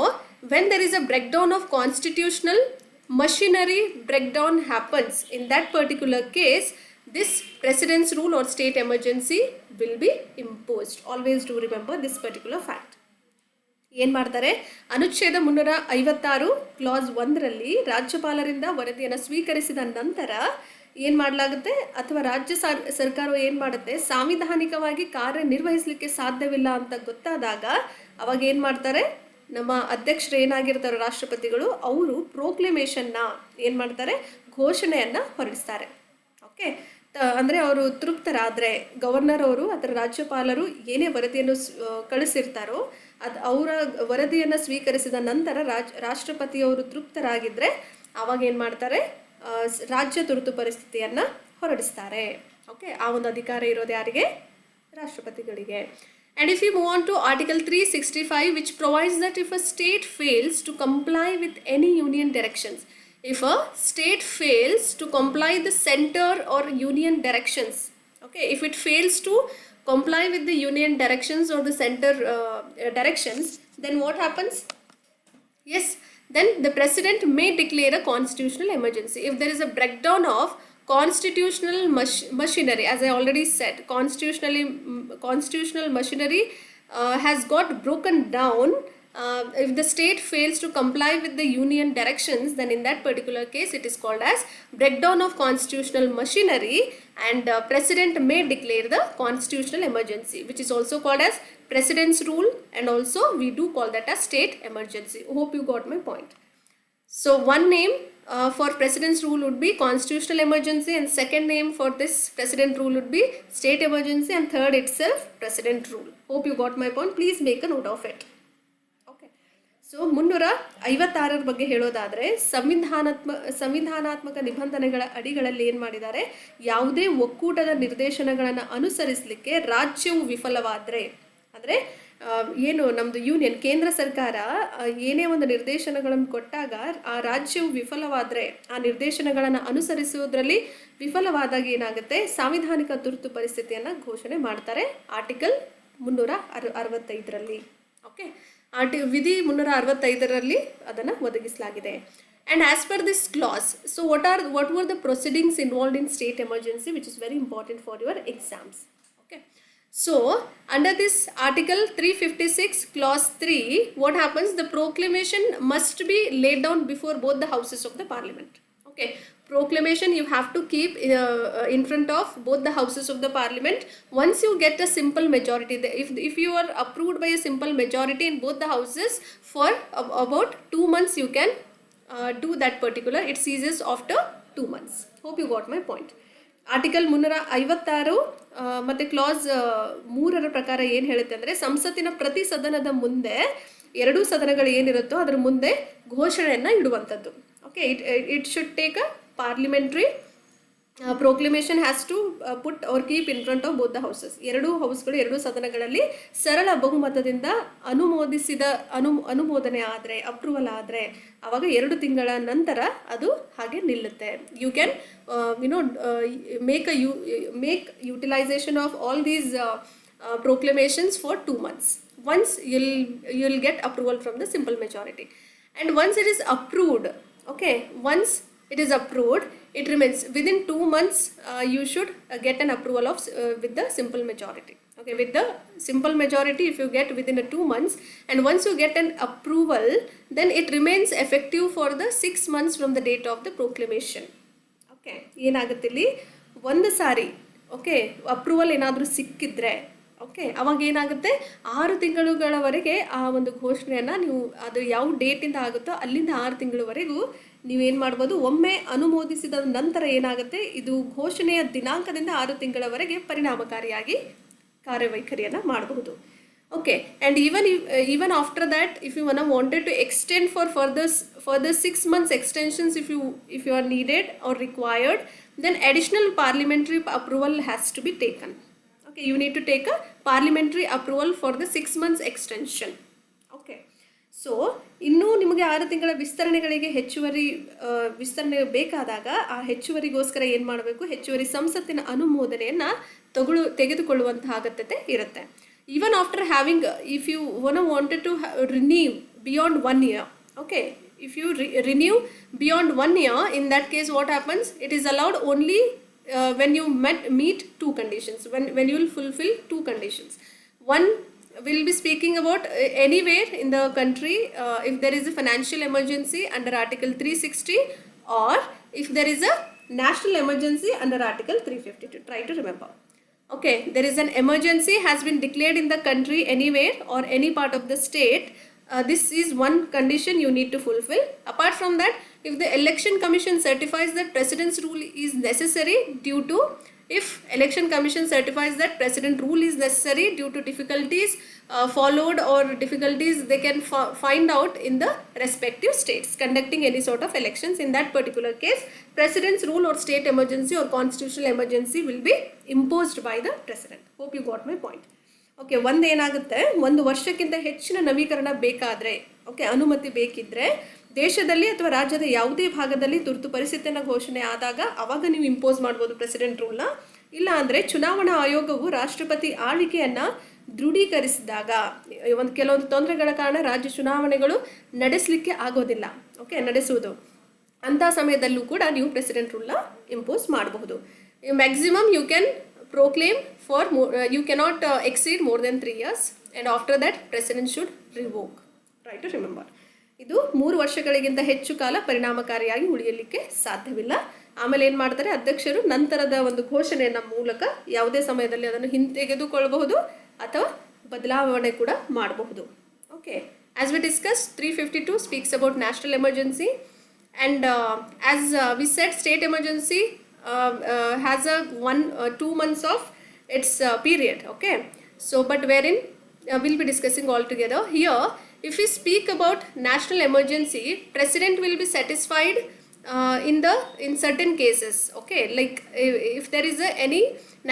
when there is a breakdown of constitutional machinery, breakdown happens, in that particular case this precedence rule or state emergency will be imposed. Always do remember this particular fact. ಏನು ಮಾಡ್ತಾರೆ, ಅನುಚ್ಛೇದ 356 class 1ರಲ್ಲಿ ರಾಜ್ಯಪಾಲರಿಂದ ವರದಿಯನ್ನು ಸ್ವೀಕರಿಸಿದ ನಂತರ ಏನು ಮಾಡಲಾಗುತ್ತೆ, ಅಥವಾ ರಾಜ್ಯ ಸರ್ಕಾರವು ಏನು ಮಾಡುತ್ತೆ, ಸಾಂವಿಧಾನಿಕವಾಗಿ ಕಾರ್ಯನಿರ್ವಹಿಸಲಿಕ್ಕೆ ಸಾಧ್ಯವಿಲ್ಲ ಅಂತ ಗೊತ್ತಾದಾಗ ಅವಾಗ ಏನು ಮಾಡ್ತಾರೆ, ನಮ್ಮ ಅಧ್ಯಕ್ಷರು ಏನಾಗಿರ್ತಾರೆ ರಾಷ್ಟ್ರಪತಿಗಳು, ಅವರು ಪ್ರೋಕ್ಲೇಮೇಷನ್ನ ಏನು ಮಾಡ್ತಾರೆ, ಘೋಷಣೆಯನ್ನು ಹೊರಡಿಸ್ತಾರೆ. ಓಕೆ, ಅಂದರೆ ಅವರು ತೃಪ್ತರಾದರೆ ಗವರ್ನರ್ ಅವರು ಅಥವಾ ರಾಜ್ಯಪಾಲರು ಏನೇ ವರದಿಯನ್ನು ಕಳಿಸಿರ್ತಾರೋ ಅವರ ವರದಿಯನ್ನು ಸ್ವೀಕರಿಸಿದ ನಂತರ ರಾಷ್ಟ್ರಪತಿಯವರು ತೃಪ್ತರಾಗಿದ್ದರೆ ಆವಾಗ ಏನು ಮಾಡ್ತಾರೆ, ರಾಜ್ಯ ತುರ್ತು ಪರಿಸ್ಥಿತಿಯನ್ನು ಹೊರಡಿಸ್ತಾರೆ. ಓಕೆ, ಆ ಒಂದು ಅಧಿಕಾರ ಇರೋದು ಯಾರಿಗೆ, ರಾಷ್ಟ್ರಪತಿಗಳಿಗೆ. And if we move on to Article 365, which provides that if a state fails to comply with any union directions, if a state fails to comply the center or union directions, okay, if it fails to comply with the union directions or the center directions, then what happens? Yes, then the president may declare a constitutional emergency. If there is a breakdown of constitutional machinery, as I already said, constitutional machinery has got broken down. If the state fails to comply with the union directions, then in that particular case it is called as breakdown of constitutional machinery, and president may declare the constitutional emergency, which is also called as precedence rule, and also we do call that as state emergency. Hope you got my point. So one name for precedence rule would be constitutional emergency, and second name for this precedent rule would be state emergency, and third itself precedent rule. Hope you got my point. Please make a note of it. Okay. So 356 ಬಗ್ಗೆ ಹೇಳೋದಾದರೆ ಸಂವಿಧಾನಾತ್ಮಕ ನಿಬಂಧನೆಗಳ ಅಡಿಗಳಲ್ಲಿ ಏನು ಮಾಡಿದ್ದಾರೆ, ಯಾವುದೇ ಒಕ್ಕೂಟದ ನಿರ್ದೇಶನಗಳನ್ನು ಅನುಸರಿಸಲಿಕ್ಕೆ ರಾಜ್ಯವು ವಿಫಲವಾದರೆ, ಅಂದರೆ ಏನು ನಮ್ಮದು ಯೂನಿಯನ್ ಕೇಂದ್ರ ಸರ್ಕಾರ ಏನೇ ಒಂದು ನಿರ್ದೇಶನಗಳನ್ನು ಕೊಟ್ಟಾಗ ಆ ರಾಜ್ಯವು ವಿಫಲವಾದರೆ, ಆ ನಿರ್ದೇಶನಗಳನ್ನು ಅನುಸರಿಸುವುದರಲ್ಲಿ ವಿಫಲವಾದಾಗ ಏನಾಗುತ್ತೆ, ಸಾಂವಿಧಾನಿಕ ತುರ್ತು ಪರಿಸ್ಥಿತಿಯನ್ನು ಘೋಷಣೆ ಮಾಡ್ತಾರೆ ಆರ್ಟಿಕಲ್ 365ರಲ್ಲಿ. ಓಕೆ, ವಿಧಿ 365ರಲ್ಲಿ ಅದನ್ನು ಒದಗಿಸಲಾಗಿದೆ. And as per this clause, so what were the proceedings involved in state emergency, which is very important for your exams. Okay. So, under this Article 356 Clause 3, what happens? The proclamation must be laid down before both the houses of the Parliament. Okay, proclamation you have to keep in front of both the houses of the Parliament. Once you get a simple majority, if you are approved by a simple majority in both the houses for about 2 months, you can do that particular. It ceases after 2 months. Hope you got my point. Article 356 ಮತ್ತು class 3ರ ಪ್ರಕಾರ ಏನು ಹೇಳುತ್ತೆ ಅಂದರೆ, ಸಂಸತ್ತಿನ ಪ್ರತಿ ಸದನದ ಮುಂದೆ ಎರಡೂ ಸದನಗಳು ಏನಿರುತ್ತೋ ಅದರ ಮುಂದೆ ಘೋಷಣೆಯನ್ನು ಇಡುವಂಥದ್ದು. Okay, it should take a parliamentary proclamation has to put or keep in front of both the houses. ಎರಡೂ ಹೌಸ್ಗಳು ಎರಡೂ ಸದನಗಳಲ್ಲಿ ಸರಳ ಬಹುಮತದಿಂದ ಅನುಮೋದನೆ ಆದರೆ, ಅಪ್ರೂವಲ್ ಆದರೆ ಆವಾಗ 2 ತಿಂಗಳ ನಂತರ ಅದು ಹಾಗೆ ನಿಲ್ಲುತ್ತೆ. You can make utilisation of all these proclamations for 2 months. Once you'll get approval from the simple majority, and once it is approved, okay, once it is approved, it remains within 2 months. You should get an approval of with the simple majority. Okay, with the simple majority, if you get within 2 months, and once you get an approval, then it remains effective for the 6 months from the date of the proclamation. Okay, ಏನಾಗುತ್ತೆ ಇಲ್ಲಿ ಒಂದು ಸಾರಿ okay approval ಏನಾದರೂ ಸಿಕ್ಕಿದ್ರೆ, okay, ಅವಾಗ ಏನಾಗುತ್ತೆ 6 ತಿಂಗಳುಗಳವರೆಗೆ ಆ ಒಂದು ಘೋಷಣೆಯನ್ನು ನೀವು ಅದು ಯಾವ ಡೇಟಿಂದ ಆಗುತ್ತೋ ಅಲ್ಲಿಂದ 6 ತಿಂಗಳವರೆಗೂ ನೀವೇನು ಮಾಡ್ಬೋದು, ಒಮ್ಮೆ ಅನುಮೋದಿಸಿದ ನಂತರ ಏನಾಗುತ್ತೆ, ಇದು ಘೋಷಣೆಯ ದಿನಾಂಕದಿಂದ 6 ತಿಂಗಳವರೆಗೆ ಪರಿಣಾಮಕಾರಿಯಾಗಿ ಕಾರ್ಯವೈಖರಿಯನ್ನು ಮಾಡಬಹುದು. Okay, and even after that, if you wanted to extend for further 6 months extensions, if you are needed or required, then additional parliamentary approval has to be taken. Okay, you need to take a parliamentary approval for the 6 months extension. Okay, so ಇನ್ನೂ ನಿಮಗೆ 6 ತಿಂಗಳ ವಿಸ್ತರಣೆಗಳಿಗೆ ವಿಸ್ತರಣೆ ಬೇಕಾದಾಗ ಆ ಹೆಚ್ಚುವರಿಗೋಸ್ಕರ ಏನು ಮಾಡಬೇಕು, ಹೆಚ್ಚುವರಿ ಸಂಸತ್ತಿನ ಅನುಮೋದನೆಯನ್ನು ತೆಗೆದುಕೊಳ್ಳುವಂತಹ ಅಗತ್ಯತೆ ಇರುತ್ತೆ. Even after having, if you wanted to renew beyond 1 year, okay, if you renew beyond 1 year, in that case what happens, it is allowed only when you meet two conditions, when you will fulfill two conditions. One, will be speaking about anywhere in the country if there is a financial emergency under Article 360, or if there is a national emergency under Article 352. Try to remember. Okay, there is an emergency has been declared in the country anywhere or any part of the state. This is one condition you need to fulfill. Apart from that, if the election commission certifies that president's rule is necessary due to, if election commission certifies that president rule is necessary due to difficulties followed or difficulties they can find out in the respective states conducting any sort of elections, in that particular case president's rule or state emergency or constitutional emergency will be imposed by the president. Hope you got my point. Okay, ಒಂದು ಏನಾಗುತ್ತೆ, ಒಂದು ವರ್ಷಕ್ಕಿಂತ ಹೆಚ್ಚಿನ ನವೀಕರಣ ಬೇಕಾದರೆ, okay, ಅನುಮತಿ ಬೇಕಿದ್ದರೆ ದೇಶದಲ್ಲಿ ಅಥವಾ ರಾಜ್ಯದ ಯಾವುದೇ ಭಾಗದಲ್ಲಿ ತುರ್ತು ಪರಿಸ್ಥಿತಿಯನ್ನು ಘೋಷಣೆ ಆದಾಗ ಅವಾಗ ನೀವು ಇಂಪೋಸ್ ಮಾಡ್ಬೋದು ಪ್ರೆಸಿಡೆಂಟ್ ರೂಲ್ನ. ಇಲ್ಲ ಅಂದರೆ ಚುನಾವಣಾ ಆಯೋಗವು ರಾಷ್ಟ್ರಪತಿ ಆಳ್ವಿಕೆಯನ್ನು ದೃಢೀಕರಿಸಿದಾಗ, ಒಂದು ಕೆಲವೊಂದು ತೊಂದರೆಗಳ ಕಾರಣ ರಾಜ್ಯ ಚುನಾವಣೆಗಳು ನಡೆಸಲಿಕ್ಕೆ ಆಗೋದಿಲ್ಲ, ಓಕೆ, ನಡೆಸುವುದು, ಅಂಥ ಸಮಯದಲ್ಲೂ ಕೂಡ ನೀವು ಪ್ರೆಸಿಡೆಂಟ್ ರೂಲ್ನ ಇಂಪೋಸ್ ಮಾಡಬಹುದು. Maximum you can proclaim for you cannot exceed more than 3 years, and after that president should revoke. Try to remember. ಇದು 3 ವರ್ಷಗಳಿಗಿಂತ ಹೆಚ್ಚು ಕಾಲ ಪರಿಣಾಮಕಾರಿಯಾಗಿ ಉಳಿಯಲಿಕ್ಕೆ ಸಾಧ್ಯವಿಲ್ಲ. ಆಮೇಲೆ ಏನು ಮಾಡ್ತಾರೆ, ಅಧ್ಯಕ್ಷರು ನಂತರದ ಒಂದು ಘೋಷಣೆಯ ಮೂಲಕ ಯಾವುದೇ ಸಮಯದಲ್ಲಿ ಅದನ್ನು ಹಿಂತೆಗೆದುಕೊಳ್ಳಬಹುದು ಅಥವಾ ಬದಲಾವಣೆ ಕೂಡ ಮಾಡಬಹುದು. Okay, as we discuss 352 speaks about national emergency, and as we said, state emergency has a 2 months of its period. Okay, so but wherein we'll be discussing all together here. If we speak about national emergency, president will be satisfied in certain cases. Okay, like if there is any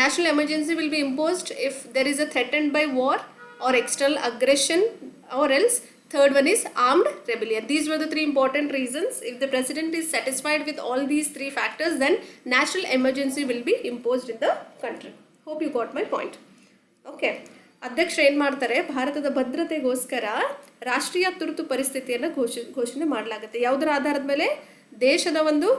national emergency will be imposed if there is a threatened by war or external aggression, or else third one is armed rebellion. These were the 3 important reasons. If the president is satisfied with all these 3 factors, then national emergency will be imposed in the country. Hope you got my point. Okay, ಅಧ್ಯಕ್ಷರು ಏನು ಮಾಡ್ತಾರೆ, ಭಾರತದ ಭದ್ರತೆಗೋಸ್ಕರ ರಾಷ್ಟ್ರೀಯ ತುರ್ತು ಪರಿಸ್ಥಿತಿಯನ್ನು ಘೋಷಣೆ ಮಾಡಲಾಗುತ್ತೆ. ಯಾವುದರ ಆಧಾರದ ಮೇಲೆ? ದೇಶದ ಒಂದು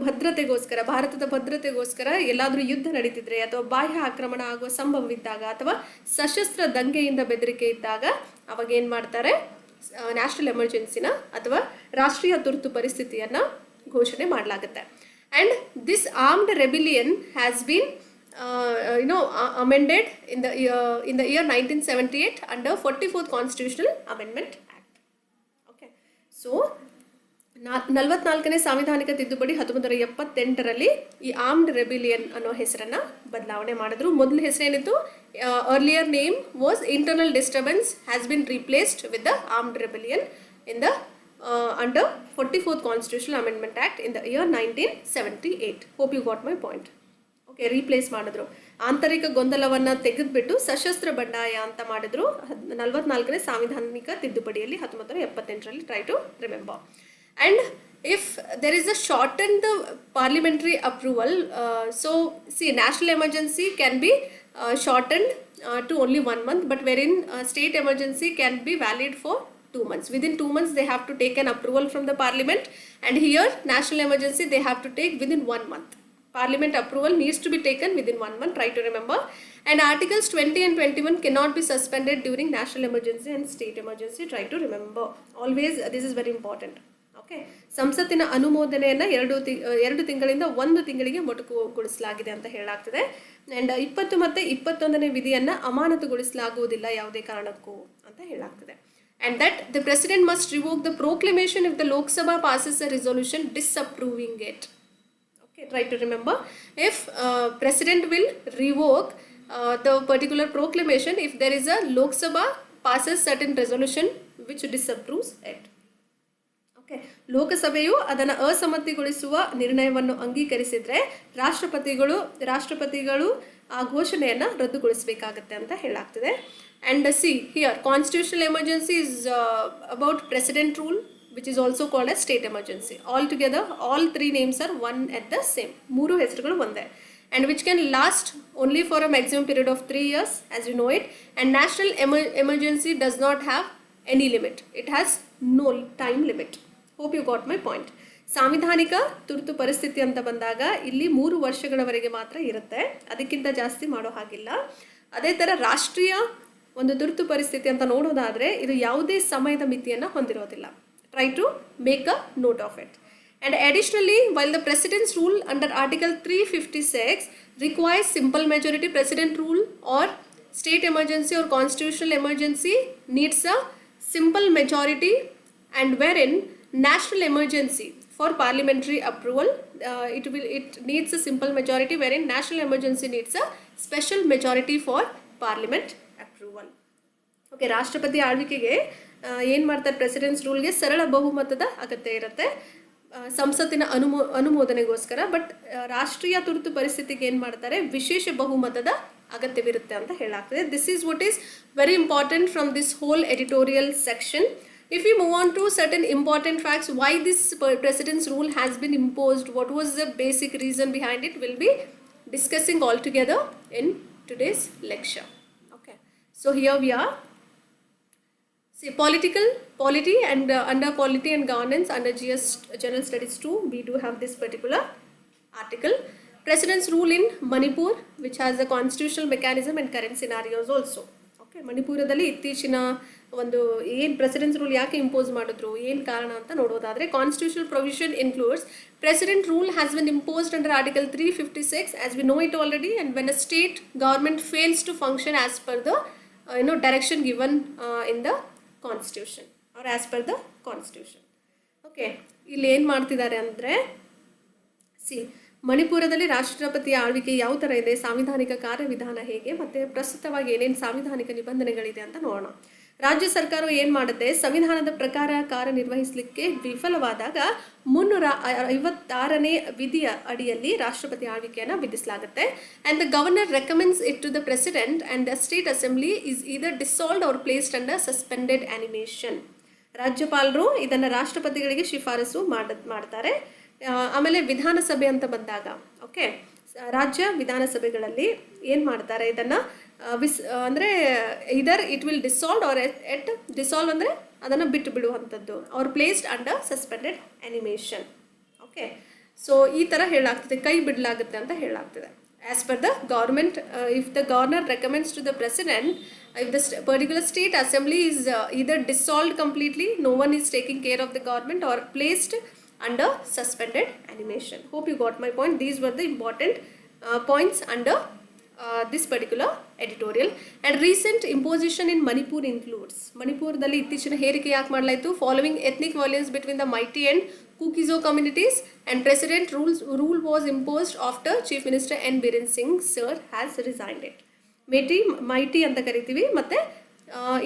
ಭದ್ರತೆಗೋಸ್ಕರ, ಭಾರತದ ಭದ್ರತೆಗೋಸ್ಕರ ಎಲ್ಲಾದರೂ ಯುದ್ಧ ನಡೀತಿದ್ರೆ ಅಥವಾ ಬಾಹ್ಯ ಆಕ್ರಮಣ ಆಗುವ ಸಂಭವವಿದ್ದಾಗ ಅಥವಾ ಸಶಸ್ತ್ರ ದಂಗೆಯಿಂದ ಬೆದರಿಕೆ ಇದ್ದಾಗ ಅವಾಗ ಏನು ಮಾಡ್ತಾರೆ, ನ್ಯಾಷನಲ್ ಎಮರ್ಜೆನ್ಸಿನ ಅಥವಾ ರಾಷ್ಟ್ರೀಯ ತುರ್ತು ಪರಿಸ್ಥಿತಿಯನ್ನು ಘೋಷಣೆ ಮಾಡಲಾಗುತ್ತೆ. And this armed rebellion has been amended in the year 1978 under 44th Constitutional Amendment Act. Okay, so 44ನೇ ಸಾಂವಿಧಾನಿಕ ತಿದ್ದುಪಡಿ 1978ರಲ್ಲಿ ಈ ಆರ್ಮ್ಡ್ ರೆಬಿಲಿಯನ್ ಅನ್ನೋ ಹೆಸರನ್ನು ಬದಲಾವಣೆ ಮಾಡಿದ್ರು. ಮೊದಲ ಹೆಸರೇನಿತ್ತು, earlier name was internal disturbance, has been replaced with the armed rebellion in the under 44th Constitutional Amendment Act in the year 1978. Hope you got my point. Okay, replace ಮಾಡಿದ್ರು. ಆಂತರಿಕ ಗೊಂದಲವನ್ನು ತೆಗೆದುಬಿಟ್ಟು ಸಶಸ್ತ್ರ ಬಂಡಾಯ ಅಂತ ಮಾಡಿದ್ರು 44ನೇ ಸಾಂವಿಧಾನಿಕ ತಿದ್ದುಪಡಿಯಲ್ಲಿ 1978ರಲ್ಲಿ. Try to remember. And if there is a shortened parliamentary approval, so see, national emergency can be shortened to only 1 month, but wherein state emergency can be valid for 2 months. Within 2 months they have to take an approval from the parliament, and here national emergency they have to take within 1 month. Parliament approval needs to be taken within 1 month. Try to remember. And articles 20 and 21 cannot be suspended during national emergency and state emergency. Try to remember. Always this is very important. Okay, ಸಂಸತ್ತಿನ ಅನುಮೋದನೆಯನ್ನು 2 ತಿಂಗಳಿಂದ 1 ತಿಂಗಳಿಗೆ ಮೊಟಕುಗೊಳಿಸಲಾಗಿದೆ ಅಂತ ಹೇಳಲಾಗ್ತದೆ. And 20 ಮತ್ತು 21ನೇ ವಿಧಿಯನ್ನು ಅಮಾನತುಗೊಳಿಸಲಾಗುವುದಿಲ್ಲ ಯಾವುದೇ ಕಾರಣಕ್ಕೂ ಅಂತ ಹೇಳಲಾಗ್ತದೆ. And that the president must revoke the proclamation if the Lok Sabha passes a resolution disapproving it. Okay, try to remember. If president will revoke the particular proclamation if there is a Lok Sabha passes certain resolution which disapproves it. Okay, ಲೋಕಸಭೆಯು ಅದನ್ನು ಅಸಮ್ಮತಿಗೊಳಿಸುವ ನಿರ್ಣಯವನ್ನು ಅಂಗೀಕರಿಸಿದರೆ ರಾಷ್ಟ್ರಪತಿಗಳು ಆ ಘೋಷಣೆಯನ್ನು ರದ್ದುಗೊಳಿಸಬೇಕಾಗತ್ತೆ ಅಂತ ಹೇಳಲಾಗ್ತದೆ. And see here, constitutional emergency is about president rule, which is also called as state emergency. Altogether, all 3 names are one at the same. 3 ಹೆಸರುಗಳು ಒಂದೇ, and which can last only for a maximum period of 3 years, as you know it. And national emergency does not have any limit. It has no time limit. Hope you got my point. ಸಾಂವಿಧಾನಿಕ ತುರ್ತು ಪರಿಸ್ಥಿತಿ ಅಂತ ಬಂದಾಗ ಇಲ್ಲಿ 3 ವರ್ಷಗಳವರೆಗೆ ಮಾತ್ರ ಇರುತ್ತೆ, ಅದಕ್ಕಿಂತ ಜಾಸ್ತಿ ಮಾಡೋ ಹಾಗಿಲ್ಲ. ಅದೇ ಥರ ರಾಷ್ಟ್ರೀಯ ಒಂದು ತುರ್ತು ಪರಿಸ್ಥಿತಿ ಅಂತ ನೋಡೋದಾದರೆ ಇದು ಯಾವುದೇ ಸಮಯದ ಮಿತಿಯನ್ನು ಹೊಂದಿರೋದಿಲ್ಲ. Try to make a note of it. And additionally, while the President's rule under Article 356 requires simple majority, President rule or state emergency or constitutional emergency needs a simple majority, and wherein national emergency for parliamentary approval, it needs a simple majority, wherein national emergency needs a special majority for parliament approval. Okay, ರಾಷ್ಟ್ರಪತಿ ಆಳ್ವಿಕೆಗೆ ಏನು ಮಾಡ್ತಾರೆ, precedence ರೂಲ್ಗೆ ಸರಳ ಬಹುಮತದ ಅಗತ್ಯ ಇರುತ್ತೆ ಸಂಸತ್ತಿನ ಅನುಮೋದನೆಗೋಸ್ಕರ. But ರಾಷ್ಟ್ರೀಯ ತುರ್ತು ಪರಿಸ್ಥಿತಿಗೆ ಏನು ಮಾಡ್ತಾರೆ, ವಿಶೇಷ ಬಹುಮತದ ಅಗತ್ಯವಿರುತ್ತೆ ಅಂತ ಹೇಳಾಗ್ತದೆ. This is what is very important from this whole editorial section. If we move on to certain important facts, why this president's rule has been imposed, what was the basic reason behind it, we'll be discussing all together in today's lecture. Okay, so here we are. See, polity and under polity and governance under GS General Studies 2, we do have this particular article. President's rule in Manipur, which has a constitutional mechanism and current scenarios also. Okay, ಮಣಿಪುರದಲ್ಲಿ ಇತ್ತೀಚಿನ ಒಂದು ಏನು precedence rule ಯಾಕೆ impose ಮಾಡಿದ್ರು, ಏನು ಕಾರಣ ಅಂತ ನೋಡೋದಾದರೆ, constitutional provision includes president rule has been imposed under article 356 as we know it already, and when a state government fails to function as per the direction given in the constitution or as per the constitution. Okay, ಇಲ್ಲಿ ಏನು ಮಾಡ್ತಿದ್ದಾರೆ ಅಂದರೆ, ಮಣಿಪುರದಲ್ಲಿ ರಾಷ್ಟ್ರಪತಿಯ ಆಳ್ವಿಕೆ ಯಾವ ಥರ ಇದೆ, ಸಾಂವಿಧಾನಿಕ ಕಾರ್ಯವಿಧಾನ ಹೇಗೆ, ಮತ್ತು ಪ್ರಸ್ತುತವಾಗಿ ಏನೇನು ಸಾಂವಿಧಾನಿಕ ನಿಬಂಧನೆಗಳಿದೆ ಅಂತ ನೋಡೋಣ. ರಾಜ್ಯ ಸರ್ಕಾರವು ಏನು ಮಾಡುತ್ತೆ, ಸಂವಿಧಾನದ ಪ್ರಕಾರ ಕಾರ್ಯನಿರ್ವಹಿಸಲಿಕ್ಕೆ ವಿಫಲವಾದಾಗ 356ನೇ ವಿಧಿಯ ಅಡಿಯಲ್ಲಿ ರಾಷ್ಟ್ರಪತಿ ಆಳ್ವಿಕೆಯನ್ನು ವಿಧಿಸಲಾಗುತ್ತೆ. And the governor recommends it to the president and the state assembly is either dissolved or placed under suspended animation. ರಾಜ್ಯಪಾಲರು ಇದನ್ನು ರಾಷ್ಟ್ರಪತಿಗಳಿಗೆ ಶಿಫಾರಸು ಮಾಡ್ತಾರೆ. ಆಮೇಲೆ ವಿಧಾನಸಭೆ ಅಂತ ಬಂದಾಗ, ಓಕೆ, ರಾಜ್ಯ ವಿಧಾನಸಭೆಗಳಲ್ಲಿ ಏನು ಮಾಡ್ತಾರೆ, ಇದನ್ನು ಅಂದರೆ either it will dissolve or it dissolve ಅಂದರೆ ಅದನ್ನು ಬಿಟ್ಟು ಬಿಡುವಂಥದ್ದು, or placed under suspended animation. Okay, so ಈ ಥರ ಹೇಳಾಗ್ತದೆ, ಕೈ ಬಿಡಲಾಗುತ್ತೆ ಅಂತ ಹೇಳಾಗ್ತದೆ. As per the government, if the governor recommends to the president, if the particular state assembly is either dissolved completely, no one is taking care of the government, or placed under suspended animation. Hope you got my point. These were the important points under this particular editorial. And recent imposition in Manipur includes, ಮಣಿಪುರದಲ್ಲಿ ಇತ್ತೀಚಿನ ಹೇರಿಕೆ ಯಾಕೆ ಮಾಡಲಾಯಿತು, following ethnic violence between the Meitei and Kuki Zo communities, and president rule was imposed after chief minister N Biren Singh sir has resigned it. Meitei ಅಂತ ಕರಿತೀವಿ, ಮತ್ತು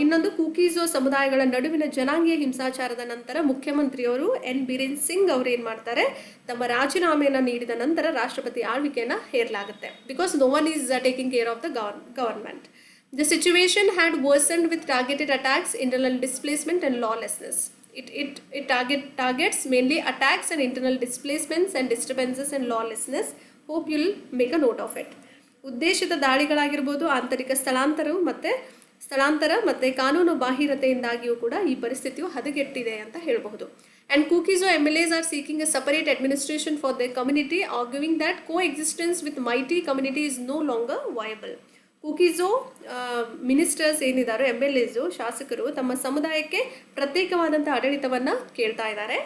ಇನ್ನೊಂದು ಕುಕೀಜೋ ಸಮುದಾಯಗಳ ನಡುವಿನ ಜನಾಂಗೀಯ ಹಿಂಸಾಚಾರದ ನಂತರ ಮುಖ್ಯಮಂತ್ರಿಯವರು ಎನ್ ಬಿರೇನ್ ಸಿಂಗ್ ಅವರು ಏನು ಮಾಡ್ತಾರೆ, ತಮ್ಮ ರಾಜೀನಾಮೆಯನ್ನು ನೀಡಿದ ನಂತರ ರಾಷ್ಟ್ರಪತಿ ಆಳ್ವಿಕೆಯನ್ನು ಹೇರಲಾಗುತ್ತೆ. Because no one is taking care of the government. The situation had worsened with targeted attacks, internal displacement and lawlessness. It targets mainly attacks and internal displacements and disturbances and lawlessness. Hope you'll make a note of it. ಉದ್ದೇಶಿತ ದಾಳಿಗಳಾಗಿರ್ಬೋದು, ಆಂತರಿಕ ಸ್ಥಳಾಂತರ ಮತ್ತು ಕಾನೂನು ಬಾಹಿರತೆಯಿಂದಾಗಿಯೂ ಕೂಡ ಈ ಪರಿಸ್ಥಿತಿಯು ಹದಗೆಟ್ಟಿದೆ ಅಂತ ಹೇಳಬಹುದು. And Kuki Zo MLAs are seeking a separate administration for the community, arguing that coexistence with Meitei community is no longer viable. Kuki Zo ministers ಏನಿದ್ದಾರೆ, MLAs ಶಾಸಕರು, ತಮ್ಮ ಸಮುದಾಯಕ್ಕೆ ಪ್ರತ್ಯೇಕವಾದಂಥ ಆಡಳಿತವನ್ನು ಕೇಳ್ತಾ ಇದ್ದಾರೆ.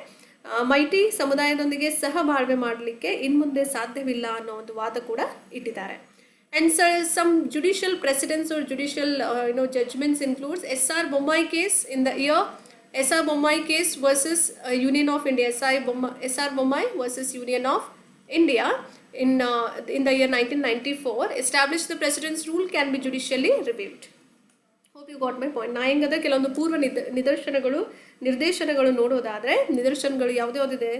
ಮೈಟಿ ಸಮುದಾಯದೊಂದಿಗೆ ಸಹಬಾಳ್ವೆ ಮಾಡಲಿಕ್ಕೆ ಇನ್ಮುಂದೆ ಸಾಧ್ಯವಿಲ್ಲ ಅನ್ನೋ ಒಂದು ವಾದ ಕೂಡ ಇಟ್ಟಿದ್ದಾರೆ. And some judicial precedents or judicial judgments includes SR Bommai case in the year SR Bommai case versus Union of India. SR Bommai versus Union of India in the year 1994 established the president's rule can be judicially reviewed. Hope you got my point. ನ್ಯಾಯಾಂಗದ ಕೆಲವೊಂದು ಪೂರ್ವ ನಿರ್ದೇಶನಗಳು ನೋಡೋದಾದರೆ, ನಿದರ್ಶನಗಳು ಯಾವುದ್ಯಾವುದಿದೆ,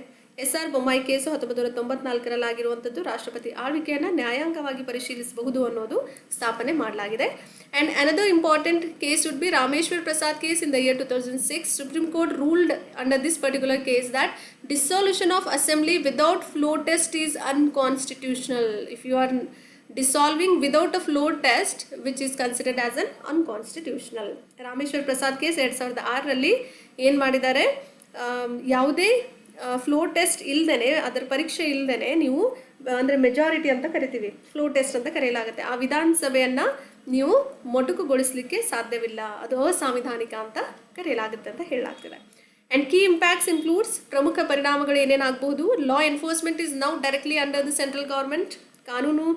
SR Bommai case 1994ರಲ್ಲಿ ಆಗಿರುವಂಥದ್ದು, ರಾಷ್ಟ್ರಪತಿ ಆಳ್ವಿಕೆಯನ್ನು ನ್ಯಾಯಾಂಗವಾಗಿ ಪರಿಶೀಲಿಸಬಹುದು ಅನ್ನೋದು ಸ್ಥಾಪನೆ ಮಾಡಲಾಗಿದೆ. And another important case would be Rameswar Prasad case in the year 2006. Supreme Court ruled under this particular case that dissolution of assembly without floor test is unconstitutional. If you are dissolving without a floor test, which is considered as an unconstitutional. Rameshwar Prasad case 2006ರಲ್ಲಿ ಏನು ಮಾಡಿದ್ದಾರೆ, ಯಾವುದೇ flow test ಇಲ್ಲದೇ, ಅದರ ಪರೀಕ್ಷೆ ಇಲ್ಲದೇ ನೀವು ಅಂದರೆ ಮೆಜಾರಿಟಿ ಅಂತ ಕರಿತೀವಿ, ಫ್ಲೋ ಟೆಸ್ಟ್ ಅಂತ ಕರೆಯಲಾಗುತ್ತೆ, ಆ ವಿಧಾನಸಭೆಯನ್ನು ನೀವು ಮೊಟಕುಗೊಳಿಸಲಿಕ್ಕೆ ಸಾಧ್ಯವಿಲ್ಲ, ಅದು ಅಸಾಂವಿಧಾನಿಕ ಅಂತ ಕರೆಯಲಾಗುತ್ತೆ ಅಂತ ಹೇಳಲಾಗ್ತಿದೆ. ಆ್ಯಂಡ್ ಕೀ ಇಂಪ್ಯಾಕ್ಟ್ಸ್ ಇನ್ಕ್ಲೂಡ್ಸ್, ಪ್ರಮುಖ ಪರಿಣಾಮಗಳು ಏನೇನಾಗಬಹುದು. Law enforcement is now directly under the central government, ಕಾನೂನು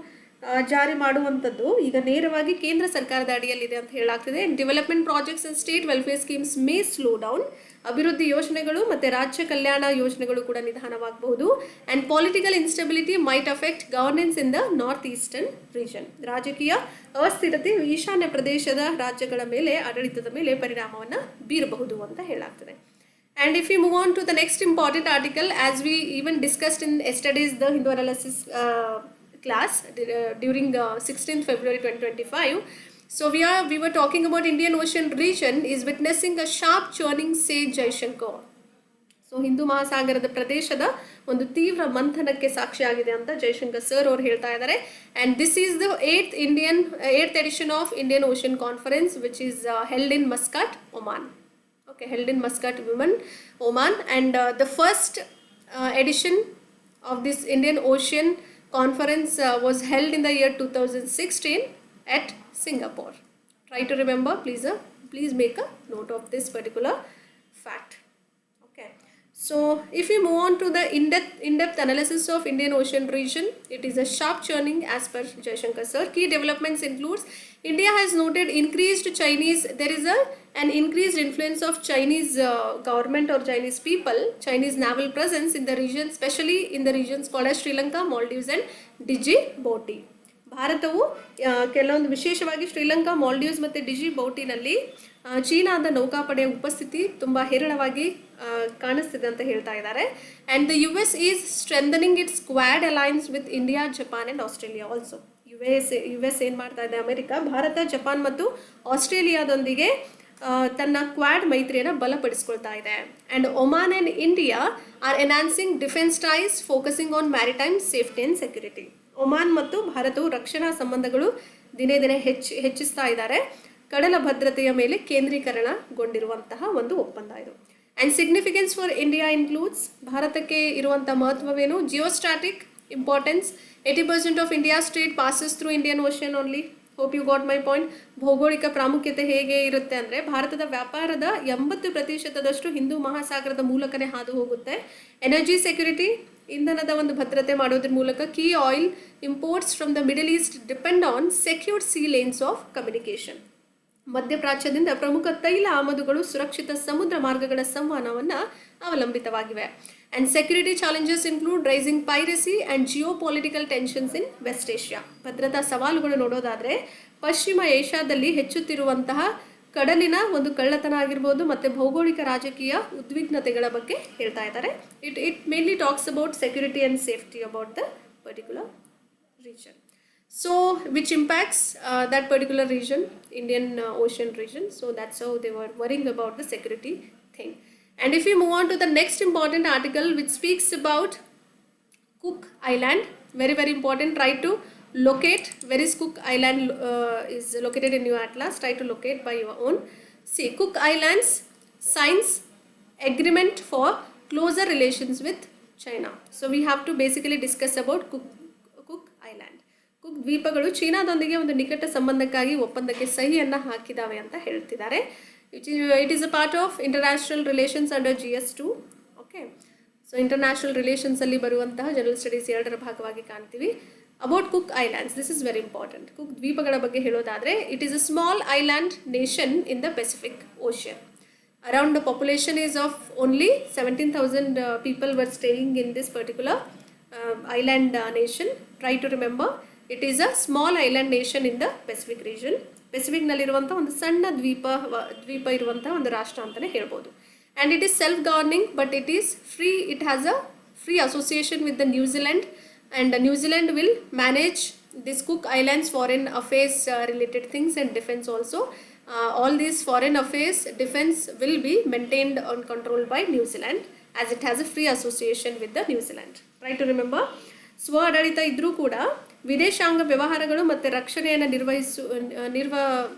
ಜಾರಿ ಮಾಡುವಂಥದ್ದು ಈಗ ನೇರವಾಗಿ ಕೇಂದ್ರ ಸರ್ಕಾರದ ಅಡಿಯಲ್ಲಿದೆ ಅಂತ ಹೇಳಲಾಗ್ತಿದೆ. Development projects and state welfare schemes may slow down, ಅಭಿವೃದ್ಧಿ ಯೋಜನೆಗಳು ಮತ್ತು ರಾಜ್ಯ ಕಲ್ಯಾಣ ಯೋಜನೆಗಳು ಕೂಡ ನಿಧಾನವಾಗಬಹುದು. And political instability might affect governance in the north eastern region, ರಾಜಕೀಯ ಅಸ್ಥಿರತೆ ಈಶಾನ್ಯ ಪ್ರದೇಶದ ರಾಜ್ಯಗಳ ಮೇಲೆ, ಆಡಳಿತದ ಮೇಲೆ ಪರಿಣಾಮವನ್ನು ಬೀರಬಹುದು ಅಂತ ಹೇಳಲಾಗ್ತದೆ. And if we move on to the next important article, as we even discussed in yesterday's the Hindu analysis class during 16th February 2025. So we were talking about Indian Ocean region is witnessing a sharp churning, say Jaishankar. So ಹಿಂದೂ ಮಹಾಸಾಗರದ ಪ್ರದೇಶದ ಒಂದು ತೀವ್ರ ಮಂಥನಕ್ಕೆ ಸಾಕ್ಷಿಯಾಗಿದೆ ಅಂತ Jaishankar sir ಅವರು ಹೇಳ್ತಾ ಇದ್ದಾರೆ. And this is the eighth edition of Indian Ocean Conference which is held in Muscat, Oman. Okay, held in Muscat, Oman, and the first edition of this Indian Ocean Conference was held in the year 2016 at Singapore. Try to remember, please make a note of this particular fact. Okay, so if we move on to the in-depth analysis of Indian Ocean region, it is a sharp churning as per Jaishankar sir. Key developments includes India has noted increased Chinese, there is an increased influence of Chinese government or Chinese people, Chinese naval presence in the region, especially in the regions called as Sri Lanka, Maldives and Djibouti. ಭಾರತವು ಕೆಲವೊಂದು ವಿಶೇಷವಾಗಿ ಶ್ರೀಲಂಕಾ, ಮಾಲ್ಡೀವ್ಸ್ ಮತ್ತು ಡಿಜಿಬೌಟಿನಲ್ಲಿ ಚೀನಾದ ನೌಕಾಪಡೆಯ ಉಪಸ್ಥಿತಿ ತುಂಬ ಹೇರಳವಾಗಿ ಕಾಣಿಸ್ತಿದೆ ಅಂತ ಹೇಳ್ತಾ ಇದ್ದಾರೆ. And the US is strengthening its Quad alliance with India, Japan and Australia also. US ಏನು ಮಾಡ್ತಾ ಇದೆ, ಅಮೆರಿಕ, ಭಾರತ, ಜಪಾನ್ ಮತ್ತು ಆಸ್ಟ್ರೇಲಿಯಾದೊಂದಿಗೆ ತನ್ನ ಕ್ವಾಡ್ ಮೈತ್ರಿಯನ್ನು ಬಲಪಡಿಸ್ಕೊಳ್ತಾ ಇದೆ. And Oman and India are enhancing defence ties focusing on maritime safety and security. Oman ಮತ್ತು ಭಾರತವು ರಕ್ಷಣಾ ಸಂಬಂಧಗಳು ದಿನೇ ದಿನೇ ಹೆಚ್ಚಿಸ್ತಾ ಇದ್ದಾರೆ, ಕಡಲ ಭದ್ರತೆಯ ಮೇಲೆ ಕೇಂದ್ರೀಕರಣಗೊಂಡಿರುವಂತಹ ಒಂದು ಒಪ್ಪಂದ ಇದು. And significance for India includes, ಭಾರತಕ್ಕೆ ಇರುವಂಥ ಮಹತ್ವವೇನು, geostrategic importance, 80% of India trade passes through Indian ocean only. Hope you got my point. ಭೌಗೋಳಿಕ ಪ್ರಾಮುಖ್ಯತೆ ಹೇಗೆ ಇರುತ್ತೆ ಅಂದರೆ, ಭಾರತದ ವ್ಯಾಪಾರದ 80% ಹಿಂದೂ ಮಹಾಸಾಗರದ ಮೂಲಕನೇ ಹಾದು ಹೋಗುತ್ತೆ. ಎನರ್ಜಿ ಸೆಕ್ಯೂರಿಟಿ, ಇಂಧನದ ಒಂದು ಭದ್ರತೆ ಮಾಡೋದ್ರ ಮೂಲಕ. Key oil imports from the Middle East depend on secured sea lanes of communication. ಮಧ್ಯಪ್ರಾಚ್ಯದಿಂದ ಪ್ರಮುಖ ತೈಲ ಆಮದುಗಳು ಸುರಕ್ಷಿತ ಸಮುದ್ರ ಮಾರ್ಗಗಳ ಸಂವಹನವನ್ನು ಅವಲಂಬಿತವಾಗಿವೆ. And security challenges include rising piracy and geopolitical tensions in West Asia. ಭದ್ರತಾ ಸವಾಲುಗಳು ನೋಡೋದಾದರೆ, ಪಶ್ಚಿಮ ಏಷ್ಯಾದಲ್ಲಿ ಹೆಚ್ಚುತ್ತಿರುವಂತಹ ಕಡಲಿನ ಒಂದು ಕಳ್ಳತನ ಆಗಿರ್ಬೋದು ಮತ್ತು ಭೌಗೋಳಿಕ ರಾಜಕೀಯ ಉದ್ವಿಗ್ನತೆಗಳ ಬಗ್ಗೆ ಹೇಳ್ತಾ ಇದ್ದಾರೆ. It mainly talks about security and safety about the particular region. So which impacts that particular region, Indian Ocean region. So that's how they were worrying about the security thing. And if we move on to the next important article which speaks about Cook Island, very very important. Try to locate where is Cook Island is located in your atlas. Try to locate by your own. See, Cook Islands signs agreement for closer relations with China. So we have to basically discuss about Cook Island. Cook ದ್ವೀಪಗಳು ಚೀನಾದೊಂದಿಗೆ ಒಂದು ನಿಕಟ ಸಂಬಂಧಕ್ಕಾಗಿ ಒಪ್ಪಂದಕ್ಕೆ ಸಹಿಯನ್ನು ಹಾಕಿದಾವೆ ಅಂತ ಹೇಳ್ತಿದ್ದಾರೆ. It is a part of international relations under GS2. Okay, so international ರಿಲೇಷನ್ಸಲ್ಲಿ ಬರುವಂತಹ ಜನರಲ್ ಸ್ಟಡೀಸ್ 2ರ ಭಾಗವಾಗಿ ಕಾಣ್ತೀವಿ. About Cook Islands, this is very important. Cook ದ್ವೀಪಗಳ ಬಗ್ಗೆ ಹೇಳೋದಾದರೆ, it is a small island nation in the Pacific Ocean. Around the population is of only 17,000 people were staying in this particular island nation. Try to remember, it is a small island nation in the Pacific region. ಪೆಸಿಫಿಕ್ನಲ್ಲಿರುವಂಥ ಒಂದು ಸಣ್ಣ ದ್ವೀಪ ಇರುವಂಥ ಒಂದು ರಾಷ್ಟ್ರ ಅಂತಲೇ ಹೇಳ್ಬೋದು. And it is self governing, but it is free. It has a free association with the New Zealand, and New Zealand will manage this cook islands foreign affairs related things and defence also. all these foreign affairs defense will be maintained and controlled by New Zealand as it has a free association with the New Zealand. Try to remember, ಸ್ವ ಆಡಳಿತ ಇದ್ದರೂ ಕೂಡ ವಿದೇಶಾಂಗ ವ್ಯವಹಾರಗಳು ಮತ್ತು ರಕ್ಷಣೆಯನ್ನು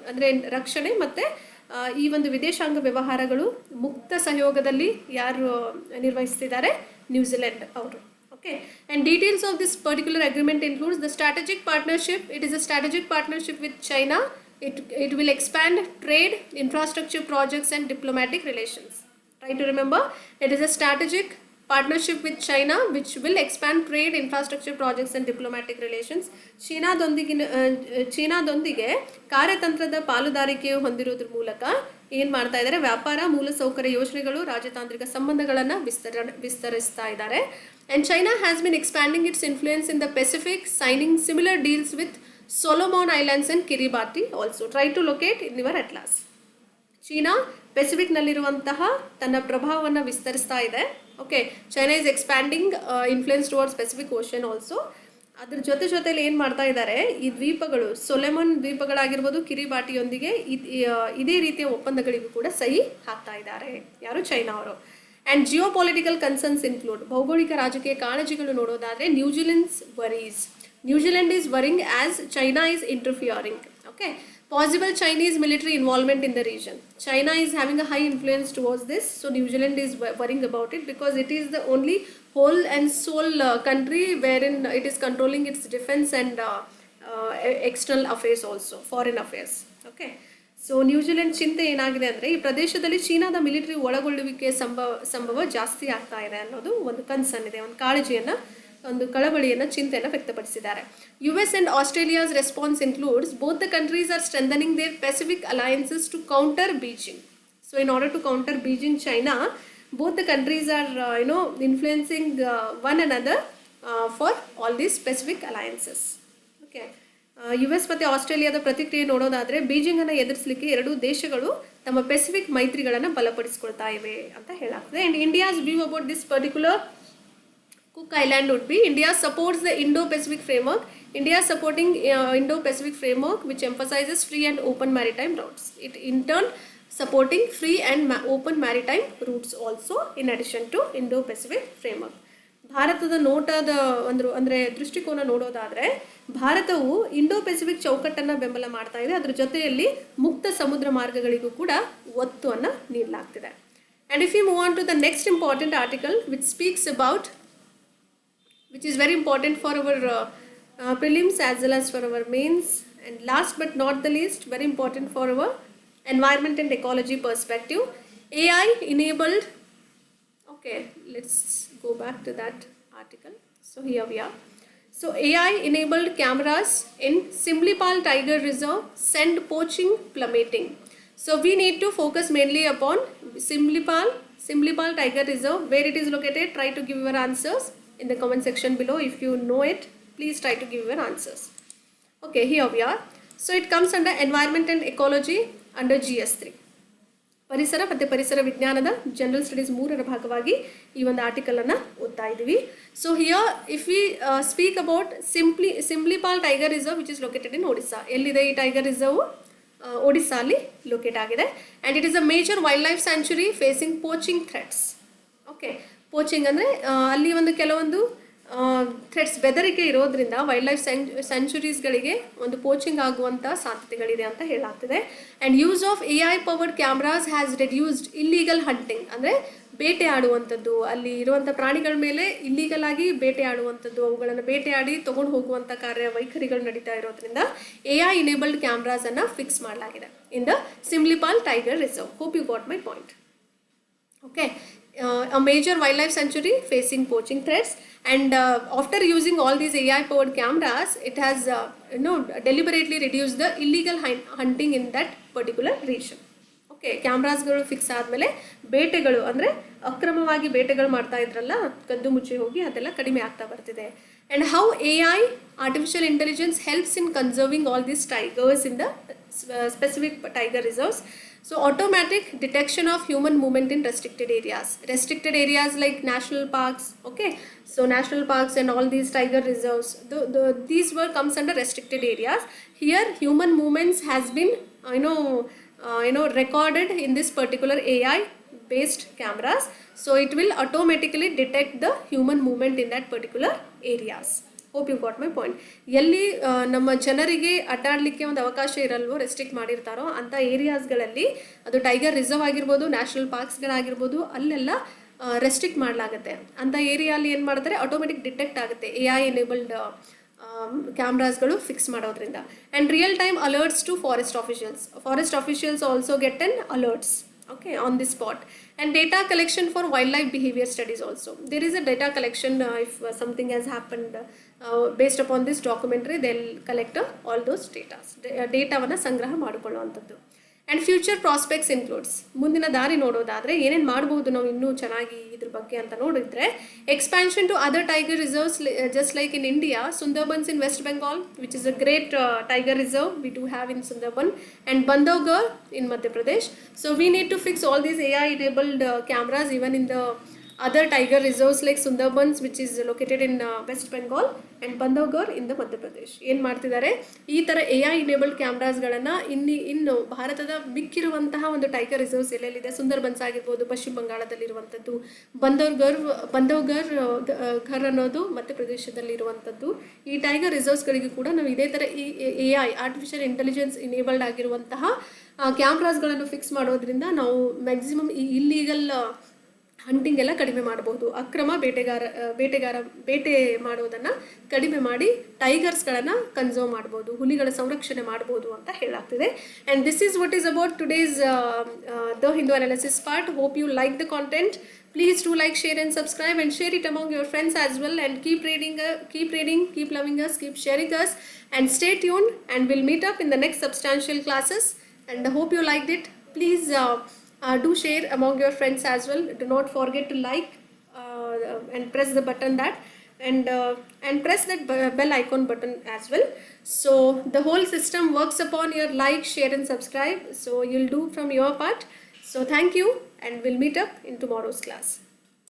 ಅಂದರೆ ರಕ್ಷಣೆ ಮತ್ತು ಈ ಒಂದು ವಿದೇಶಾಂಗ ವ್ಯವಹಾರಗಳು ಮುಕ್ತ ಸಹಯೋಗದಲ್ಲಿ ಯಾರು ನಿರ್ವಹಿಸ್ತಿದ್ದಾರೆ, ನ್ಯೂಜಿಲೆಂಡ್ ಅವರು. Okay, and details of this particular agreement includes the strategic partnership. It is a strategic partnership with China. It will expand trade, infrastructure projects and diplomatic relations. Try to remember, it is a strategic partnership with China which will expand trade, infrastructure projects and diplomatic relations. ಚೀನಾದೊಂದಿಗೆ ಕಾರ್ಯತಂತ್ರದ ಪಾಲುದಾರಿಕೆಯು ಹೊಂದಿರುವುದರ ಮೂಲಕ ಏನು ಮಾಡ್ತಾ ಇದ್ದಾರೆ, ವ್ಯಾಪಾರ ಮೂಲಸೌಕರ್ಯ ಯೋಜನೆಗಳು, ರಾಜತಾಂತ್ರಿಕ ಸಂಬಂಧಗಳನ್ನು ವಿಸ್ತರಿಸ್ತಾ ಇದ್ದಾರೆ. And China has been expanding its influence in the Pacific, signing similar deals with Solomon Islands and Kiribati also. Try to locate in your atlas. China ಪೆಸಿಫಿಕ್ನಲ್ಲಿರುವಂತಹ ತನ್ನ ಪ್ರಭಾವವನ್ನು ವಿಸ್ತರಿಸ್ತಾ ಇದೆ. Okay, China is expanding influence towards Pacific Ocean also. ಅದ್ರ ಜೊತೆಲಿ ಏನು ಮಾಡ್ತಾ ಇದ್ದಾರೆ, ಈ ದ್ವೀಪಗಳು, ಸೊಲೆಮನ್ ದ್ವೀಪಗಳಾಗಿರ್ಬೋದು, ಕಿರಿಬಾಟಿಯೊಂದಿಗೆ ಇದೇ ರೀತಿಯ ಒಪ್ಪಂದಗಳಿಗೂ ಕೂಡ ಸಹಿ ಹಾಕ್ತಾ ಇದ್ದಾರೆ. ಯಾರು? ಚೈನಾ ಅವರು. And Jio political concerns include, ಭೌಗೋಳಿಕ ರಾಜಕೀಯ ಕಾಳಜಿಗಳು ನೋಡೋದಾದರೆ New Zealand is worrying as China is interfering. Okay, possible Chinese military involvement in the region. China is having a high influence towards this, so New Zealand is worrying about it because it is the only whole and sole country wherein it is controlling its defense and external affairs also, foreign affairs. Okay, so New Zealand ಚಿಂತೆ ಏನಾಗಿದೆ ಅಂದರೆ, ಈ ಪ್ರದೇಶದಲ್ಲಿ ಚೀನಾದ military ಒಳಗೊಳ್ಳುವಿಕೆ ಸಂಭವ ಜಾಸ್ತಿ ಆಗ್ತಾ ಇದೆ ಅನ್ನೋದು ಒಂದು ಕನ್ಸರ್ನ್ ಇದೆ, ಒಂದು ಕಳವಳಿಯನ್ನು, ಚಿಂತೆಯನ್ನು ವ್ಯಕ್ತಪಡಿಸಿದ್ದಾರೆ. US and Australia's response includes both the countries are strengthening their Pacific alliances to counter Beijing. So in order to counter Beijing, China, both the countries are influencing one another for all these Pacific alliances. Okay, US ಮತ್ತು ಆಸ್ಟ್ರೇಲಿಯಾದ ಪ್ರತಿಕ್ರಿಯೆ ನೋಡೋದಾದರೆ, ಬೀಜಿಂಗನ್ನು ಎದುರಿಸಲಿಕ್ಕೆ ಎರಡೂ ದೇಶಗಳು ತಮ್ಮ Pacific ಮೈತ್ರಿಗಳನ್ನು ಬಲಪಡಿಸಿಕೊಳ್ತಾ ಇವೆ ಅಂತ ಹೇಳಾಗ್ತದೆ. And India's view about this particular Cook Island would be, India supports the Indo-Pacific framework. India is supporting Indo-Pacific framework which emphasizes free and open maritime routes. It in turn supporting free and open maritime routes also in addition to Indo-Pacific framework. ಭಾರತದ ನೋಟದ ಅಂದರೆ ದೃಷ್ಟಿಕೋನ ನೋಡೋದಾದರೆ, ಭಾರತವು Indo Pacific ಚೌಕಟ್ಟನ್ನು ಬೆಂಬಲ ಮಾಡ್ತಾ ಇದೆ. ಅದರ ಜೊತೆಯಲ್ಲಿ ಮುಕ್ತ ಸಮುದ್ರ ಮಾರ್ಗಗಳಿಗೂ ಕೂಡ ಒತ್ತನ್ನು ನೀಡಲಾಗ್ತಿದೆ. And if we move on to the next important article which speaks about, which is very important for our prelims as well as for our mains, and last but not the least, very important for our environment and ecology perspective, AI enabled. Okay, let's go back to that article. So here we are. So AI enabled cameras in Simlipal Tiger Reserve send poaching plummeting. So we need to focus mainly upon Simlipal Tiger Reserve. Where it is located, try to give your answers in the comment section below. If you know it, please try to give your answers. Okay, here we are. So it comes under environment and ecology under GS3. ಪರಿಸರ ಮತ್ತು ಪರಿಸರ ವಿಜ್ಞಾನದ general studies 3ರ ಭಾಗವಾಗಿ ಈ ಒಂದು ಆರ್ಟಿಕಲನ್ನು ಓದ್ತಾ ಇದ್ದೀವಿ. So here if we speak about Simlipal tiger reserve which is located in Odisha. ಎಲ್ಲಿದೆ ಈ ಟೈಗರ್ ರಿಸರ್ವ್? ಒಡಿಸ್ಸಾಲಿ ಲೊಕೇಟ್ ಆಗಿದೆ. And it is a major wildlife sanctuary facing poaching threats. Okay, poaching ಅಂದರೆ ಅಲ್ಲಿ ಒಂದು ಕೆಲವೊಂದು ಥ್ರೆಟ್ಸ್, ಬೆದರಿಕೆ ಇರೋದ್ರಿಂದ ವೈಲ್ಡ್ ಲೈಫ್ ಸ್ಯಾಂಚುರೀಸ್ಗಳಿಗೆ ಒಂದು ಪೋಚಿಂಗ್ ಆಗುವಂಥ ಸಾಧ್ಯತೆಗಳಿದೆ ಅಂತ ಹೇಳಾಗ್ತಿದೆ. And use of AI powered cameras has reduced illegal hunting, ಅಂದರೆ ಬೇಟೆ ಆಡುವಂಥದ್ದು, ಅಲ್ಲಿ ಇರುವಂಥ ಪ್ರಾಣಿಗಳ ಮೇಲೆ ಇಲ್ಲೀಗಲ್ ಆಗಿ ಬೇಟೆ ಆಡುವಂಥದ್ದು, ಅವುಗಳನ್ನು ಬೇಟೆಯಾಡಿ ತೊಗೊಂಡು ಹೋಗುವಂಥ ಕಾರ್ಯವೈಖರಿಗಳು ನಡೀತಾ ಇರೋದ್ರಿಂದ AI enabled ಕ್ಯಾಮ್ರಾಸನ್ನು ಫಿಕ್ಸ್ ಮಾಡಲಾಗಿದೆ in the Simlipal tiger reserve. Hope you got my point. Okay, a major wildlife sanctuary facing poaching threats, and after using all these AI powered cameras, it has deliberately reduced the illegal hunting in that particular region. Okay, ಕ್ಯಾಮ್ರಾಸ್ಗಳು fix ಆದಮೇಲೆ ಬೇಟೆಗಳು, ಅಂದರೆ ಅಕ್ರಮವಾಗಿ ಬೇಟೆಗಳು ಮಾಡ್ತಾ ಇದ್ರಲ್ಲ, ಕದ್ದು ಮುಚ್ಚಿ ಹೋಗಿ ಅದೆಲ್ಲ ಕಡಿಮೆ ಆಗ್ತಾ ಬರ್ತಿದೆ. And how AI, artificial intelligence, helps in conserving all these tigers in the specific tiger reserves. So automatic detection of human movement in restricted areas like national parks. Okay, so national parks and all these tiger reserves, these were comes under restricted areas. Here human movements has been recorded in this particular AI based cameras, so it will automatically detect the human movement in that particular areas. Hope you got my point. ಎಲ್ಲಿ ನಮ್ಮ ಜನರಿಗೆ ಅಡ್ಡಾಡಲಿಕ್ಕೆ ಒಂದು ಅವಕಾಶ ಇರಲ್ವೋ, restrict ಮಾಡಿರ್ತಾರೋ ಅಂಥ ಏರಿಯಾಸ್ಗಳಲ್ಲಿ, ಅದು tiger reserve ಆಗಿರ್ಬೋದು, national ಪಾರ್ಕ್ಸ್ಗಳಾಗಿರ್ಬೋದು, ಅಲ್ಲೆಲ್ಲ ರೆಸ್ಟ್ರಿಕ್ಟ್ ಮಾಡಲಾಗುತ್ತೆ. ಅಂಥ ಏರಿಯಲ್ಲಿ ಏನು ಮಾಡ್ತಾರೆ, ಆಟೋಮೆಟಿಕ್ ಡಿಟೆಕ್ಟ್ ಆಗುತ್ತೆ AI ಎನೇಬಲ್ಡ್ ಕ್ಯಾಮ್ರಾಸ್ಗಳು ಫಿಕ್ಸ್ ಮಾಡೋದ್ರಿಂದ. And real time alerts to forest officials also get an alerts, okay, on the spot. And data collection for wildlife behavior studies also. There is a data collection if something has happened based upon this documentary, they'll collect all those ಡೇಟಾವನ್ನು ಸಂಗ್ರಹ ಮಾಡಿಕೊಳ್ಳುವಂಥದ್ದು. And future prospects includes, ಮುಂದಿನ ದಾರಿ ನೋಡೋದಾದರೆ ಏನೇನು ಮಾಡ್ಬೋದು ನಾವು ಇನ್ನೂ ಚೆನ್ನಾಗಿ ಇದ್ರ ಬಗ್ಗೆ ಅಂತ ನೋಡಿದ್ರೆ, expansion to other tiger reserves just like in India, Sundarbans in West Bengal which is a great tiger reserve we do have in Sundarban, and Bandhavgarh in Madhya Pradesh. So we need to fix all these AI enabled cameras even in the other tiger reserves like Sundarbans which is located in West Bengal and Bandhavgarh in the Madhya Pradesh. ಏನು ಮಾಡ್ತಿದ್ದಾರೆ, ಈ ಥರ AI enabled ಕ್ಯಾಮ್ರಾಸ್ಗಳನ್ನು ಇನ್ನು ಭಾರತದ ಮಿಕ್ಕಿರುವಂತಹ ಒಂದು tiger reserves ಎಲ್ಲೆಲ್ಲಿದೆ, Sundarbans ಆಗಿರ್ಬೋದು, ಪಶ್ಚಿಮ ಬಂಗಾಳದಲ್ಲಿರುವಂಥದ್ದು, ಬಂಧವ್ಘರ್ ಅನ್ನೋದು ಮಧ್ಯಪ್ರದೇಶದಲ್ಲಿರುವಂಥದ್ದು, ಈ ಟೈಗರ್ ರಿಸರ್ವ್ಸ್ಗಳಿಗೆ ಕೂಡ ನಾವು ಇದೇ ಥರ ಈ AI ಆರ್ಟಿಫಿಷಿಯಲ್ ಇಂಟೆಲಿಜೆನ್ಸ್ ಇನೇಬಲ್ಡ್ ಆಗಿರುವಂತಹ ಕ್ಯಾಮ್ರಾಸ್ಗಳನ್ನು ಫಿಕ್ಸ್ ಮಾಡೋದ್ರಿಂದ ನಾವು ಮ್ಯಾಕ್ಸಿಮಮ್ ಈ ಇಲ್ಲೀಗಲ್ ಹಂಟಿಂಗ್ ಎಲ್ಲ ಕಡಿಮೆ ಮಾಡಬಹುದು, ಅಕ್ರಮ ಬೇಟೆ ಮಾಡೋದನ್ನು ಕಡಿಮೆ ಮಾಡಿ ಟೈಗರ್ಸ್ಗಳನ್ನು ಕನ್ಸರ್ವ್ ಮಾಡ್ಬೋದು, ಹುಲಿಗಳ ಸಂರಕ್ಷಣೆ ಮಾಡ್ಬೋದು ಅಂತ ಹೇಳಾಗ್ತಿದೆ. And this is what is about today's the Hindu analysis part. Hope you like the content. Please do like, share and subscribe and share it among your friends as well, and keep reading, keep loving us, keep sharing us, and stay tuned, and we'll meet up in the next substantial classes. And I hope you liked it. Please do share among your friends as well. Do not forget to like and press the button and press that bell icon button as well. So the whole system works upon your like, share and subscribe. So you'll do from your part. So thank you, and we'll meet up in tomorrow's class.